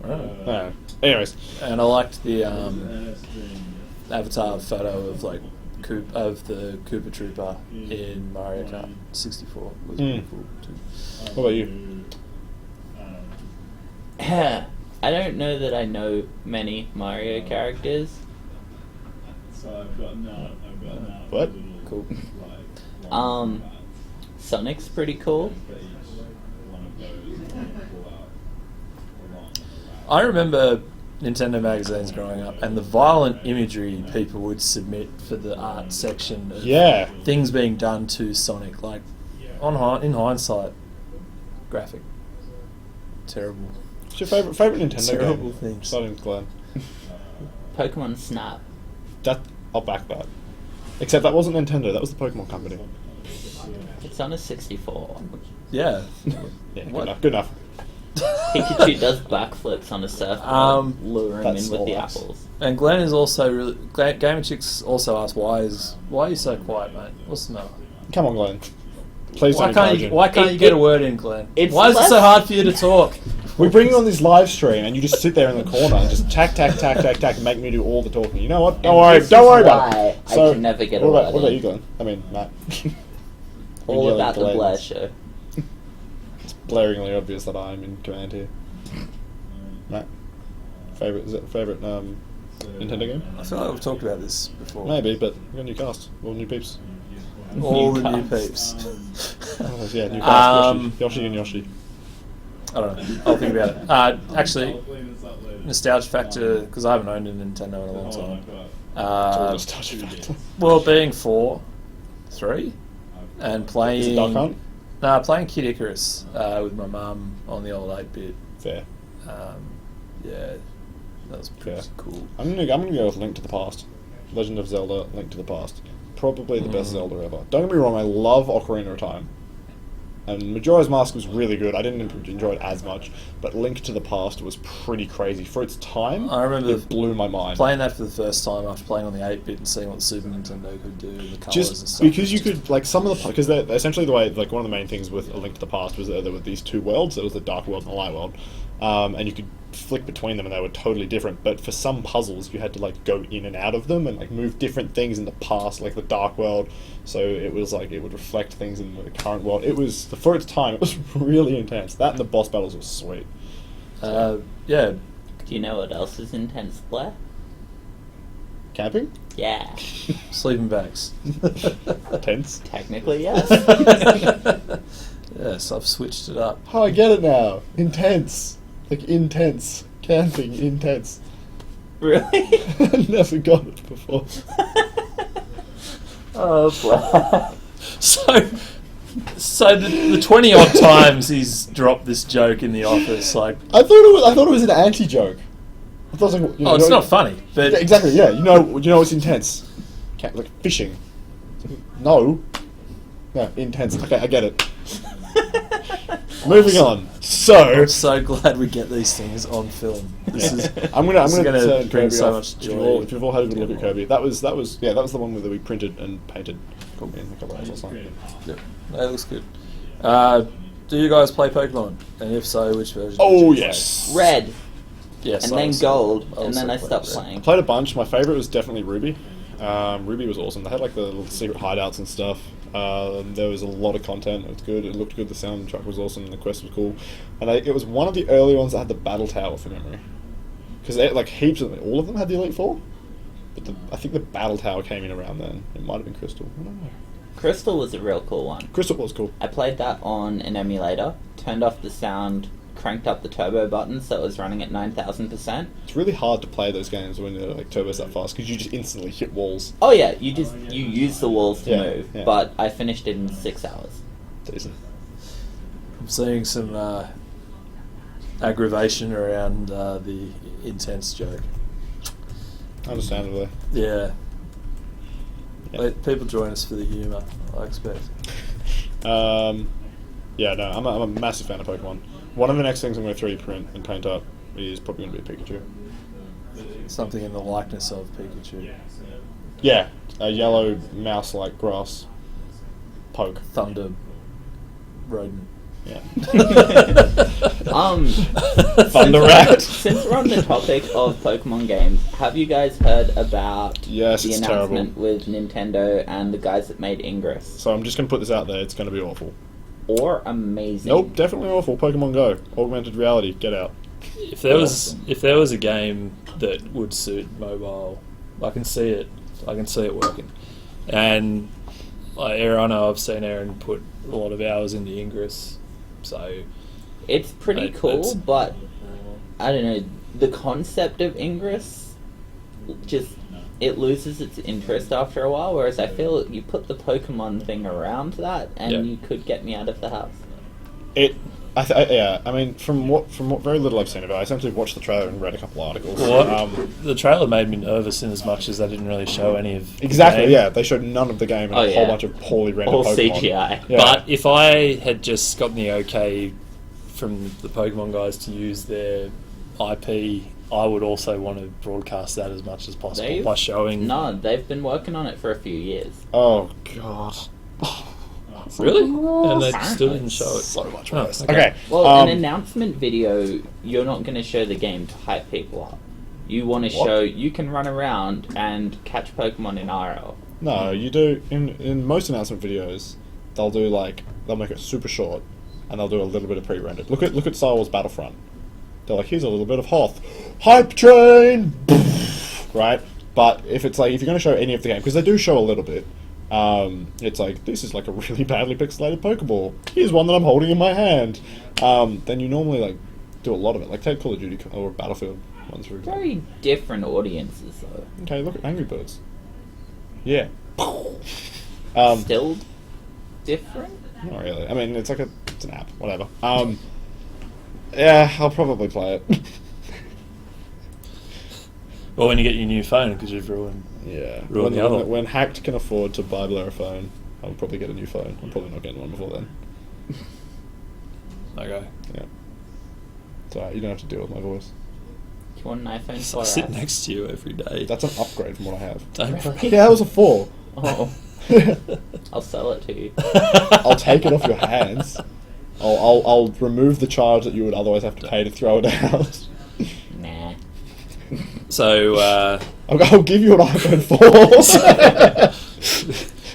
I don't know. Anyways. And I liked the avatar photo of like of the Koopa Trooper in Mario Kart 64. It was pretty cool too. What about you? I don't know that I know many Mario characters. What? Cool. Sonic's pretty cool. I remember Nintendo magazines growing up, and the violent imagery people would submit for the art section of Yeah. things being done to Sonic. Like, in hindsight, graphic. Terrible. What's your favourite Nintendo Terrible game? things. Starting with Glenn. Pokemon Snap. I'll back that. Except that wasn't Nintendo, that was the Pokemon Company. It's on a 64. Yeah. Yeah, What? good enough. Pikachu does backflips on a surfboard, lure him that's in with the nice. apples. And Glenn is also really... Gaming Chicks also asked, why are you so quiet, mate? What's the matter? Come on, Glenn. Please Why don't can't encourage you, him. why can't you get a word in, Glenn? Why is it less- so hard for you to talk? We bring you on this live stream and you just sit there in the corner and just tack, and make me do all the talking. You know what? Don't worry about it. I can never get a what word about in. you, Glenn? I mean, Matt. All Yelling about the Glenn. Blair Show. It's blaringly obvious that I'm in command here. Matt, favorite Nintendo game? I feel like we've talked about this before. Maybe, but we got a new cast, all new peeps. All New the new cast. peeps. Yeah, new cast. Um, Yoshi and Yoshi. I don't know. I'll think about it. Actually, nostalgia factor, because I haven't owned a Nintendo in a long time. Nostalgia factor. Well, being 3, and playing... Is it Duck Hunt? Nah, playing Kid Icarus with my mum on the old 8-bit. Fair. Yeah, that was pretty Fair. cool. I'm gonna go with Link to the Past. Legend of Zelda: Link to the Past. Probably the best Zelda ever. Don't get me wrong, I love Ocarina of Time. And Majora's Mask was really good. I didn't enjoy it as much, but Link to the Past was pretty crazy for its time. I remember it blew my mind. Playing that for the first time after playing on the 8-bit and seeing what the Super Nintendo could do and the colours and Just stuff. because you could, like, some of the... Because essentially the way, like, one of the main things with A Link to the Past was that there were these two worlds. There was the Dark World and the Light World. And you could flick between them and they were totally different. But for some puzzles, you had to, like, go in and out of them and, like, move different things in the past, like the Dark World. So it was, like, it would reflect things in the current world. It was... For its time, it was really intense. That and the boss battles were sweet. Yeah. Do you know what else is intense, Blair? Camping? Yeah. Sleeping bags. Tense. Technically, yes. Yes, I've switched it up. Oh, I get it now. Intense. Like, intense. Camping, intense. Really? I never got it before. Oh, Blair. So the 20 odd times he's dropped this joke in the office, like, I thought it was an anti-joke. I thought it was like, you know, it's not funny, but Yeah, exactly. Yeah, you know what's intense? Like fishing. No, intense. Okay, I get it. Moving on. So I'm so glad we get these things on film. This is I'm gonna this is turn bring Kirby so off. much If joy. you've all had a good look at Kirby, that was the one that we printed and painted in a couple of hours last night. Yeah, that looks good. Do you guys play Pokemon? And if so, which version? Oh did you yes. Red, Yes, and I then also- gold, I and then also I played stopped Red. playing. Played a bunch. My favorite was definitely Ruby. Ruby was awesome. They had like the little secret hideouts and stuff. There was a lot of content. It was good. It looked good. The soundtrack was awesome. And the quest was cool. And it was one of the early ones that had the battle tower for memory. Because like heaps of them, all of them had the Elite Four. But I think the battle tower came in around then. It might have been Crystal. I don't know. Crystal was a real cool one. Crystal was cool. I played that on an emulator, turned off the sound, cranked up the turbo button so it was running at 9,000%. It's really hard to play those games when they're like turbos that fast because you just instantly hit walls. Oh yeah, you use the walls to Yeah, move, yeah. but I finished it in 6 hours. Decent. I'm seeing some aggravation around the intense joke. Understandably. Yeah. Yeah. People join us for the humour, I expect. Yeah, no, I'm a massive fan of Pokemon. One of the next things I'm going to 3D print and paint up is probably going to be a Pikachu. Something in the likeness of Pikachu. Yeah, a yellow mouse-like grass poke. Thunder rodent. Yeah. Thunder Rat. Since we're on the topic of Pokemon games, have you guys heard about Yes, the it's announcement terrible. with Nintendo and the guys that made Ingress? So I'm just going to put this out there. It's going to be awful. Or amazing? Nope, definitely awful. Pokemon Go, augmented reality, get out. If there was a game that would suit mobile, I can see it I can see it working. And I know I've seen Aaron put a lot of hours into Ingress, so It's pretty cool, but I don't know, the concept of Ingress just, it loses its interest after a while, whereas I feel you put the Pokemon thing around that and you could get me out of the house. I mean, from what very little I've seen of it, I essentially watched the trailer and read a couple articles. The trailer made me nervous in as much as they didn't really show any of Exactly, the game. yeah. They showed none of the game and a whole bunch of poorly rendered All Pokemon. CGI. Yeah. But if I had just gotten the okay from the Pokemon guys to use their IP, I would also want to broadcast that as much as possible by showing... No, they've been working on it for a few years. Oh, God. Really? And they still didn't show it. So much Oh, worse. okay. Okay. Well, an announcement video, you're not going to show the game to hype people up. You want to show you can run around and catch Pokemon in IRL. No, you do in most announcement videos. They'll make it super short, and they'll do a little bit of pre-rendered. Look at Star Wars Battlefront. They're like, here's a little bit of Hoth, hype train, right? But if you're going to show any of the game, because they do show a little bit, it's like, this is like a really badly pixelated Pokeball. Here's one that I'm holding in my hand. Then you normally do a lot of it, like take Call of Duty or Battlefield ones for example. Very different audiences, though. Okay, look at Angry Birds. Yeah. Still different? Not really. I mean, it's an app. Whatever. Yeah, I'll probably play it. Well, when you get your new phone, because you've ruined... Yeah. Ruin the other one. When HACT can afford to buy Blair a phone, I'll probably get a new phone. I'm probably not getting one before then. Okay. Yeah. It's alright, you don't have to deal with my voice. Do you want an iPhone So I 4S? sit next to you every day. That's an upgrade from what I have. Don't Really? Yeah, that was a 4. Oh. I'll sell it to you. I'll take it off your hands. I'll remove the charge that you would otherwise have to pay to throw it out. Nah. So, I'll give you an iPhone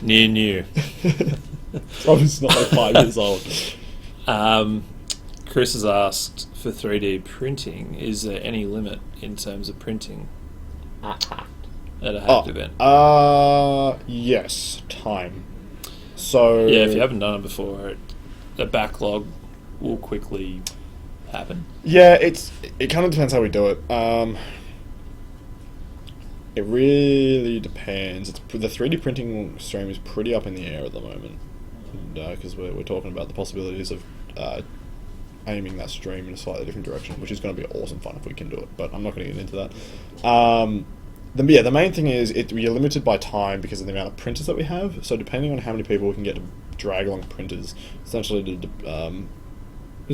4. new. Obviously not 5 years old. Chris has asked for 3D printing. Is there any limit in terms of printing At HACT. at a HACT event? Yes, time. So Yeah, if you haven't done it before, the backlog will quickly happen. Yeah, it kind of depends how we do it. It really depends. The 3D printing stream is pretty up in the air at the moment, because we're talking about the possibilities of aiming that stream in a slightly different direction, which is going to be awesome fun if we can do it. But I'm not going to get into that. The main thing is we are limited by time because of the amount of printers that we have. So depending on how many people we can get to drag along printers, is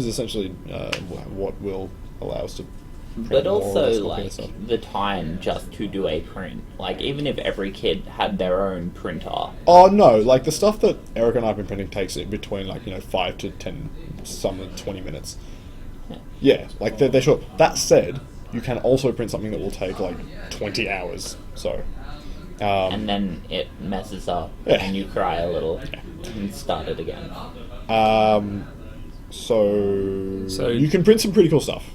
essentially what will allow us to print But more or also, less like, stuff. the time just to do a print. Like, even if every kid had their own printer. Oh no! Like the stuff that Eric and I have been printing takes in between 5 to 10, some 20 minutes. Yeah, like they're short. That said, you can also print something that will take 20 hours. So. And then it messes up, and you cry a little, and start it again. So you can print some pretty cool stuff.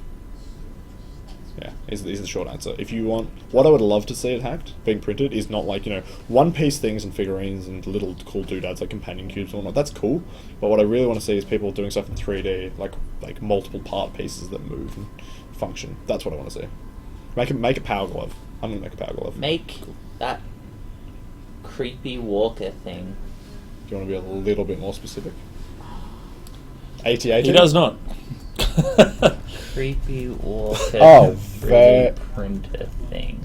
Yeah, is the short answer. If you want, what I would love to see at HACT being printed is not one-piece things and figurines and little cool doodads like companion cubes and whatnot. That's cool, but what I really want to see is people doing stuff in 3D, like multiple part pieces that move and function. That's what I want to see. Make a power glove. I'm gonna make a power glove. Make that creepy walker thing. Do you want to be a little bit more specific? 80. He does not. Creepy walker 3D printer thing.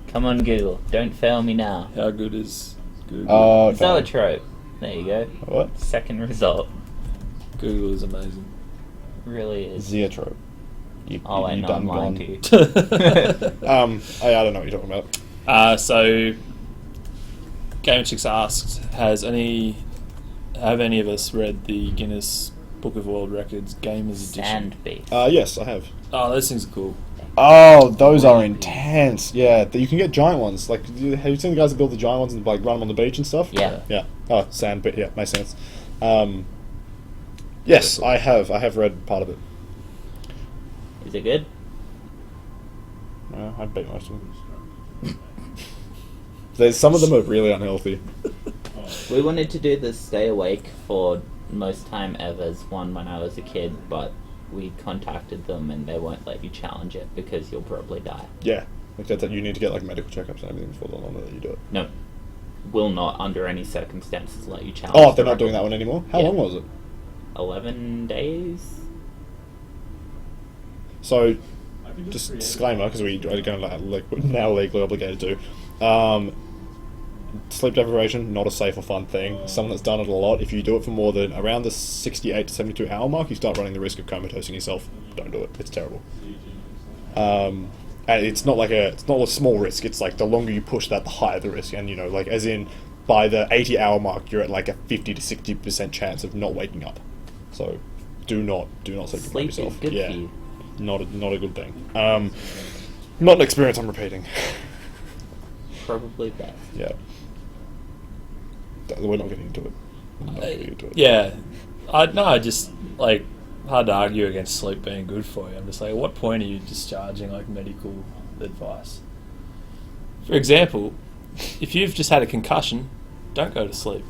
Come on, Google. Don't fail me now. How good is Google? Zoetrope. There you go. What? Second result. Google is amazing. Really is. Zoetrope. I know I'm lying to you. I don't know what you're talking about. So, Game Chicks asked, have any of us read the Guinness Book of World Records Gamers Edition? Sand beast. Yes, I have. Oh, those things are cool. Oh, those are intense. Yeah, you can get giant ones. Have you seen the guys that build the giant ones and run them on the beach and stuff? Yeah. Yeah. Oh, sand bit. Yeah, makes sense. Yes, I have. I have read part of it. Is it good? I beat most of them. There's some of them are really unhealthy. We wanted to do the stay awake for most time ever's one when I was a kid, but we contacted them and they won't let you challenge it because you'll probably die. Yeah, like that you need to get like medical checkups and everything before they'll let you do it. No, will not under any circumstances let you challenge. Oh, they're not doing that one anymore? How long was it? 11 days. So, just disclaimer, because we're going to now legally obligated to. Sleep deprivation, not a safe or fun thing. Someone that's done it a lot, if you do it for more than around the 68 to 72 hour mark, you start running the risk of comatosing yourself. Don't do it. It's terrible. And it's not a small risk. It's like the longer you push that, the higher the risk. And like as in, by the 80 hour mark, you're at like a 50 to 60% chance of not waking up. So, do not sleep deprive yourself. Sleep is good for you. Not a good thing. Not an experience I'm repeating. Probably best. Yeah. We're not getting into it. Yeah, I just like hard to argue against sleep being good for you. I'm just like, at what point are you discharging like medical advice? For example, if you've just had a concussion, don't go to sleep.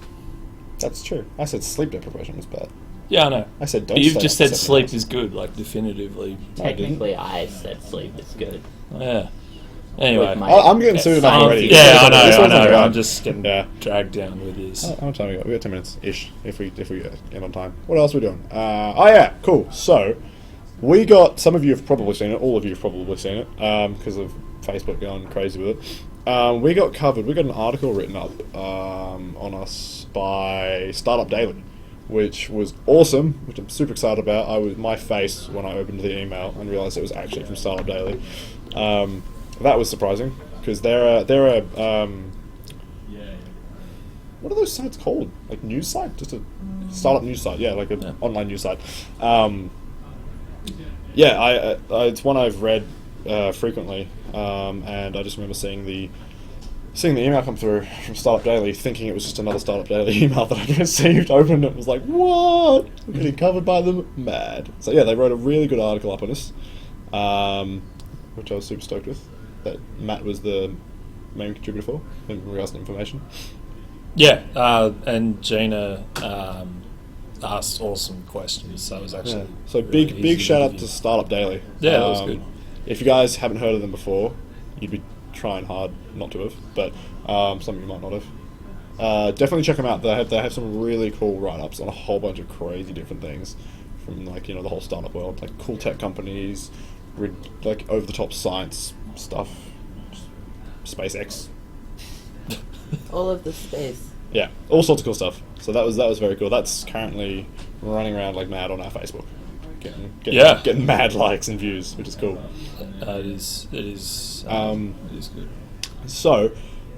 That's true. I said sleep deprivation was bad. Yeah, I know. I said don't. But you've stay just up said for 7 sleep hours. is good, like definitively. Technically, I said sleep is good. Yeah. Anyway. With my- I'm getting sued enough already. Yeah, I This know. one's not I'm bad. just getting dragged down with this. How much time we got? We got 10 minutes ish. If we end on time. What else are we doing? Yeah, cool. So we got, some of you have probably seen it. All of you have probably seen it because of Facebook going crazy with it. We got covered. We got an article written up on us by Startup Daily, which was awesome. Which I'm super excited about. My face when I opened the email and realized it was actually from Startup Daily. That was surprising because they're a what are those sites called? Like news site? Just a startup news site? Yeah, like an online news site. It's one I've read frequently, and I just remember seeing the email come through from Startup Daily, thinking it was just another Startup Daily email that I'd received. Opened it, was like, what? I'm getting covered by them? Mad. So yeah, they wrote a really good article up on us, which I was super stoked with. That Matt was the main contributor for in regards to information. Yeah, and Gina asked awesome questions, so it was actually So really big easy shout out interview. to Startup Daily. Yeah, that was good. If you guys haven't heard of them before, you'd be trying hard not to have, but some of you might not have. Definitely check them out. They have some really cool write-ups on a whole bunch of crazy different things from the whole startup world, like cool tech companies, like over the top science stuff, SpaceX. All of the space. Yeah, all sorts of cool stuff. So that was very cool. That's currently running around like mad on our Facebook, getting mad likes and views, which is cool. It is good. So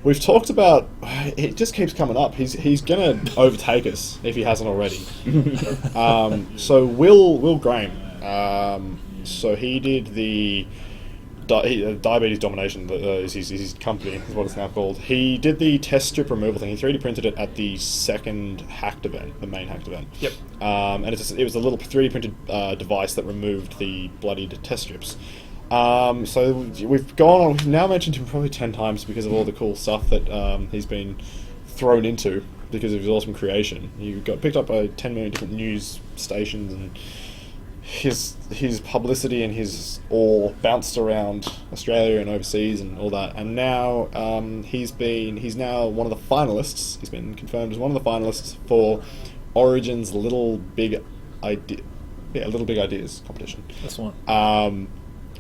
we've talked about. It just keeps coming up. He's gonna overtake us if he hasn't already. So Will Graham. So he did the Diabetes Domination is his company, is what it's now called. He did the test strip removal thing. He 3D printed it at the second HACT event, the main HACT event. Yep. And it was a little 3D printed device that removed the bloodied test strips. So we've now mentioned him probably 10 times because of all the cool stuff that he's been thrown into because of his awesome creation. He got picked up by 10 million different news stations, and his publicity and his all bounced around Australia and overseas and all that. And now he's now one of the finalists. He's been confirmed as one of the finalists for Origin's Little Big Ideas competition. That's one.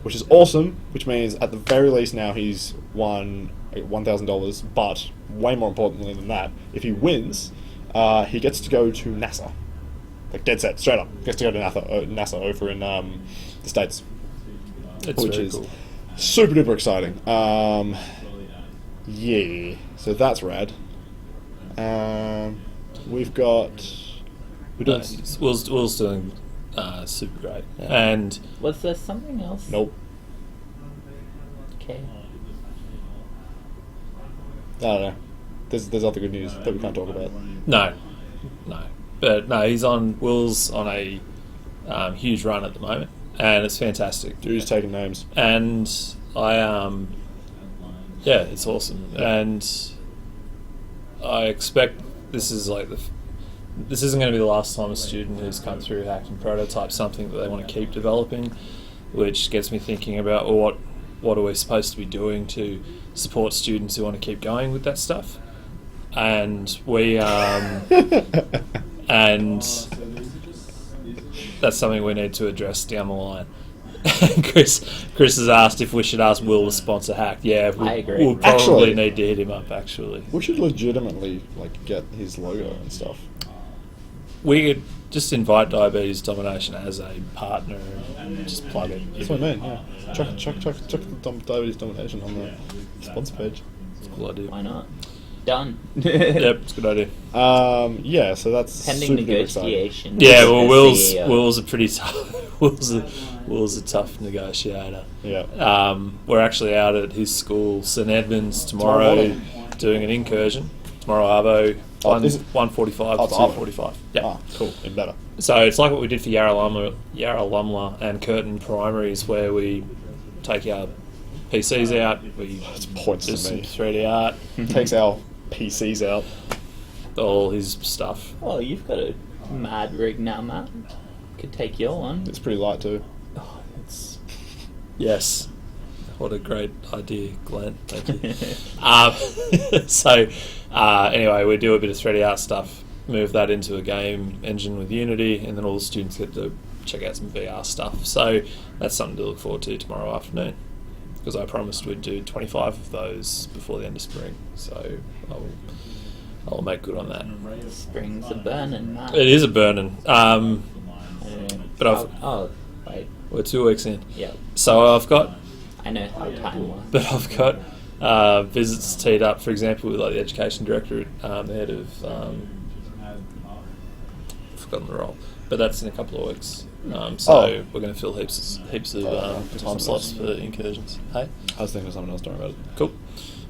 Which is awesome, which means at the very least now he's won $1,000, but way more importantly than that, if he wins, he gets to go to NASA. Like dead set, straight up. Gets to go to NASA over in the States. It's which very is cool. super duper exciting. Yeah, so that's rad. We've got... Will's doing super great. And Was there something else? Nope. Okay. I don't know. There's other good news that we can't talk about. no. But no, Will's on a huge run at the moment, and it's fantastic. Who's taking names? And I, it's awesome. And I expect this is like this isn't going to be the last time a student who's come through HACT and prototype something that they want to keep developing, which gets me thinking about, well, what are we supposed to be doing to support students who want to keep going with that stuff? And we and that's something we need to address down the line. Chris has asked if we should ask Will to sponsor HACT. Yeah, I agree. We'll probably Actually- need to hit him up. Actually, We should legitimately like get his logo and stuff. we could just invite Diabetes Domination as a partner and just plug it. That's what I mean. Yeah. Chuck the Diabetes Domination on the sponsor page. It's a good idea. Why not? Done. Yep, it's a good idea. Yeah. So that's Pending super exciting. negotiation. Yeah, with well, the Will's CEO. a pretty tough. Will's a tough negotiator. Yeah. We're actually out at his school, St Edmunds, tomorrow, morning. doing an incursion. Tomorrow, Arvo, Oh, is it- 1:45 Oh, to it's Arvo. 2:45. Yeah. Ah, cool. Even better. So it's like what we did for Yarralumla and Curtin Primaries, where we take our PCs out, we It's points do to some me. 3D art, Takes our PCs out. all his stuff. Oh, you've got a mad rig now, Matt. Could take your one. It's pretty light too. Oh, it's Yes. What a great idea, Glenn. Thank you. Anyway, we do a bit of 3D art stuff, move that into a game engine with Unity, and then all the students get to check out some VR stuff. So that's something to look forward to tomorrow afternoon, because I promised we'd do 25 of those before the end of spring. So I'll make good on that. spring's a burning, Matt. It is a burning. But oh, wait. we're 2 weeks in. Yeah, So I've got I know how time works. But I've got visits teed up, for example, with like the education director, the head of, I've forgotten the role, but that's in a couple of weeks. So we're going to fill heaps of time slots for incursions. Hey, I was thinking of something else. Don't worry about it. cool.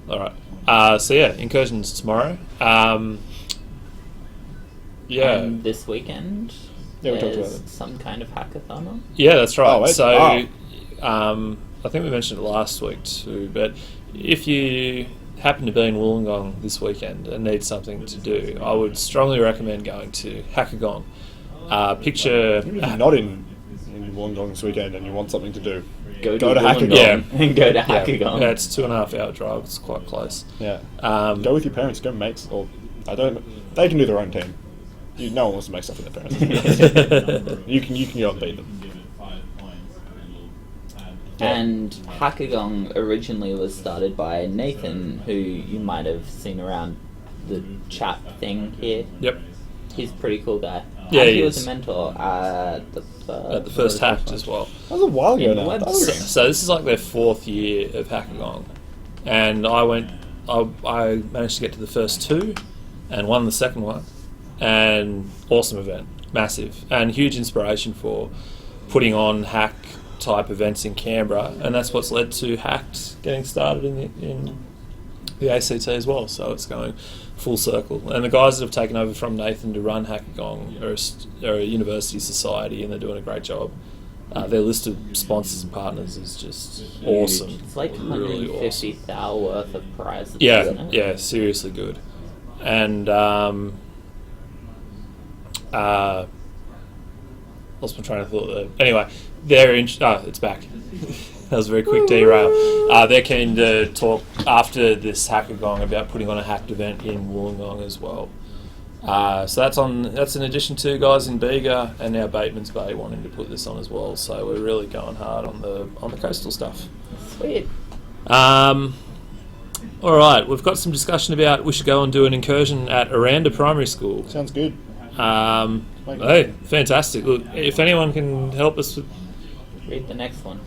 All right. So yeah, incursions tomorrow. Yeah, And this weekend, Yeah, we talked there's about it. some kind of hackathon on. yeah, that's right. Oh, wait. So I think we mentioned it last week too, but if you happen to be in Wollongong this weekend and need something to do, I would strongly recommend going to Hackathon. Picture Even if you're not in Wollongong this weekend and you want something to do, Go to Hackathon. Yeah. and go to Hackathon. Yeah, it's 2.5 hour drive. It's quite close. yeah, Um, go with your parents. Go make, or I don't. They can do their own team. No one wants to make stuff with their parents. you can go and beat them. And Hackathon originally was started by Nathan, who you might have seen around the chat thing here. Yep. He's a pretty cool guy. Yeah, and he he was is. a mentor at the At the first HACT as well. That was a while ago In the now. web That was- stream. So this is like their 4th year of Hackathon, and I managed to get to the first 2, and won the second one, and awesome event, massive, and huge inspiration for putting on hack type events in Canberra, and that's what's led to HACT getting started in the ACT as well. So it's going full circle, and the guys that have taken over from Nathan to run Hackathon are a university society, and they're doing a great job. Their list of sponsors and partners is just awesome. It's like Really 150,000 worth of prizes, isn't Yeah, it? yeah, seriously good. And lost my train of thought there. Anyway, they're it's back. That was a very quick derail. They're keen to talk after this hackathon about putting on a hacked event in Wollongong as well. So that's in addition to guys in Bega and now Bateman's Bay wanting to put this on as well. So we're really going hard on the coastal stuff. Sweet. All right, we've got some discussion about we should go and do an incursion at Aranda Primary School. Sounds good. Hey, fantastic! Look, if anyone can help us with Read the next one.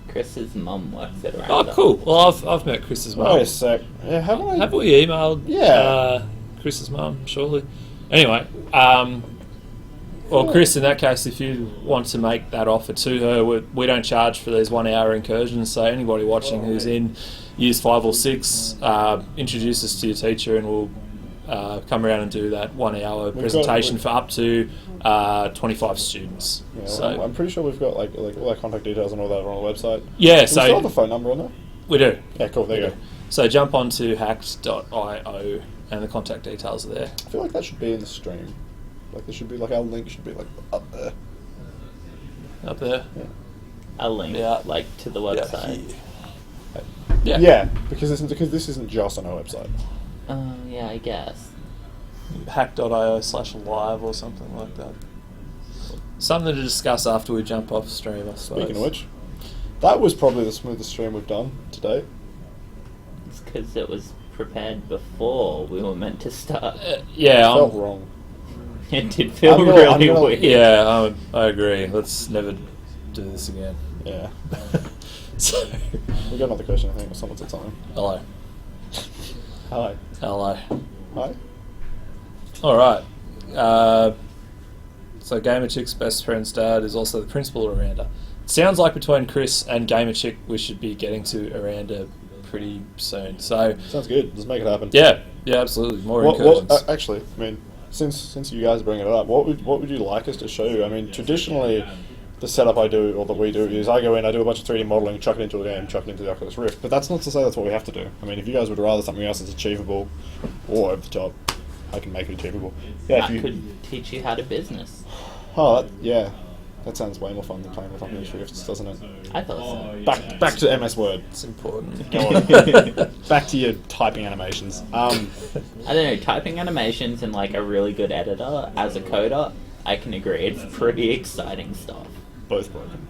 Chris's mum works at oh, Randa. cool. Well, I've met Chris's mum. Wait a sec. Yeah, haven't I? Have we emailed? Yeah. Chris's mum, surely. Anyway, well, Chris, in that case, if you want to make that offer to her, we don't charge for these 1 hour incursions. So anybody watching who's in years 5 or 6, introduce us to your teacher, and we'll come around and do that 1 hour presentation for up to 25 students. Yeah, So I'm pretty sure we've got like all our contact details and all that on our website. yeah, Do we still have the so phone number on there? we do. Yeah, cool. There you go. So jump onto hacked.io and the contact details are there. I feel like that should be in the stream. Like there should be like our link should be like up there. Up there? Yeah. A link, Yeah. like to the website. Yeah. Yeah, because this isn't just on our website. Yeah, I guess. hack.io/live or something like that. Something to discuss after we jump off stream, I suppose. Speaking of which, that was probably the smoothest stream we've done to date. It's because it was prepared before we were meant to start. Yeah, Felt wrong. It did feel I'm really gonna- weird. yeah, I agree. Let's never do this again. Yeah. So, We got another question, I think, or someone said something. hello. Hi. Hello. Hi. All right. So Gamer Chick's best friend's dad is also the principal of Aranda. Sounds like between Chris and Gamer Chick we should be getting to Aranda pretty soon. So Sounds good. Let's make it happen. yeah, absolutely. More What, incursions. actually, I mean, since you guys are bringing it up, what would you like us to show you? I mean, traditionally, the setup I do, or that we do, is I go in, I do a bunch of 3D modelling, chuck it into a game, chuck it into the Oculus Rift. But that's not to say that's what we have to do. I mean, if you guys would rather something else that's achievable or over the top, I can make it achievable. Yeah, I if you, could teach you how to business. oh, yeah. That sounds way more fun than playing with Oculus Rifts, doesn't it? I thought so. Back to MS Word. It's important. Go on. Back to your typing animations. I don't know, typing animations in like a really good editor as a coder, I can agree, it's pretty exciting stuff. Both broken.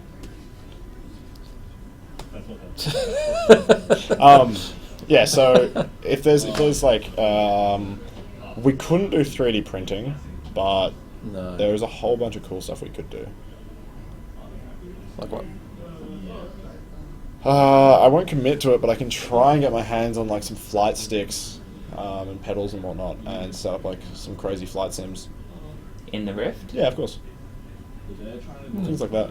Yeah, so if there's like we couldn't do 3D printing, but No. there is a whole bunch of cool stuff we could do. Like what? I won't commit to it, but I can try and get my hands on like some flight sticks and pedals and whatnot, and set up like some crazy flight sims. In the Rift? Yeah, of course. Things like that.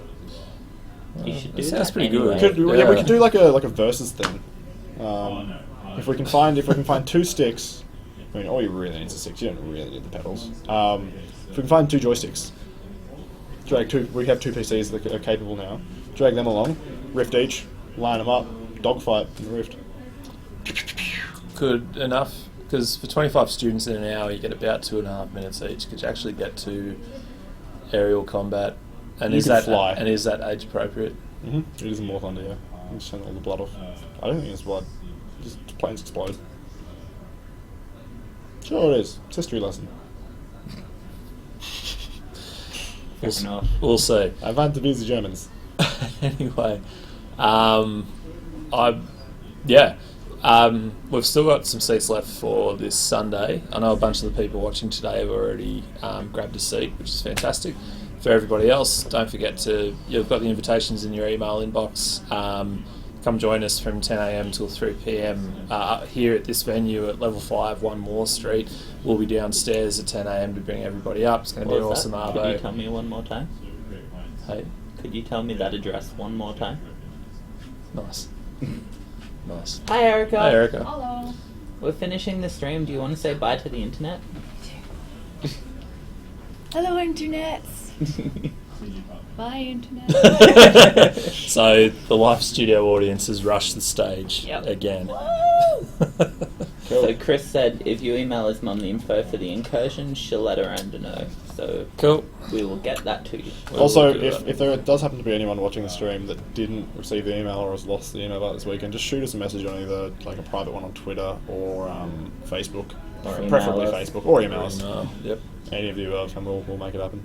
You should do That that. sounds pretty anyway. good. Yeah, we could do like a versus thing. If we can find two sticks, I mean, all you really need is a stick. You don't really need the pedals. If we can find two joysticks, we have two PCs that are capable now. Drag them along, Rift each, line them up, dogfight in the Rift. Good enough, because for 25 students in an hour, you get about 2.5 minutes each. Could you actually get to aerial combat? And You is can that fly. And is that age appropriate? It is in War Thunder, yeah. You just turn all the blood off. I don't think it's blood. Just planes explode. Sure it is. It's a history lesson. Fair enough. We'll see. I've had to be the Germans. Anyway, we've still got some seats left for this Sunday. I know a bunch of the people watching today have already grabbed a seat, which is fantastic. For everybody else, don't forget you've got the invitations in your email inbox. Come join us from 10 a.m. till 3 p.m. Here at this venue at Level 5, 1 Moore Street. We'll be downstairs at 10 a.m. to bring everybody up. It's going to be an What was awesome that? Could you tell arvo. me one more time? Hey, Could you tell me that address one more time? nice. Nice. Hi, Erica. Hi, Erica. Hello. We're finishing the stream. Do you want to say bye to the internet? Hello, internet. Bye, internet. So the live studio audience has rushed the stage Yep. again. So Chris said if you email his mum the info for the incursion, she'll let Aranda know. So Cool. we will get that to you. We'll Also, do that. if there does happen to be anyone watching the stream that didn't receive the email or has lost the email about this weekend, just shoot us a message on either like a private one on Twitter or Facebook, Or preferably email us. Facebook, or email us. Yep. Any of you and we'll make it happen.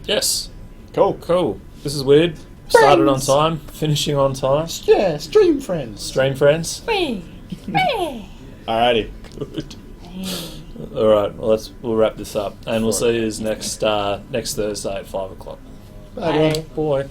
Yes. Cool. Cool. This is weird. Started on time, finishing on time. Yeah, stream friends. Stream friends. Wee. Wee. Alrighty. Good. All right. Well, we'll wrap this up, and we'll see you next Thursday at 5 o'clock. Bye. Boy.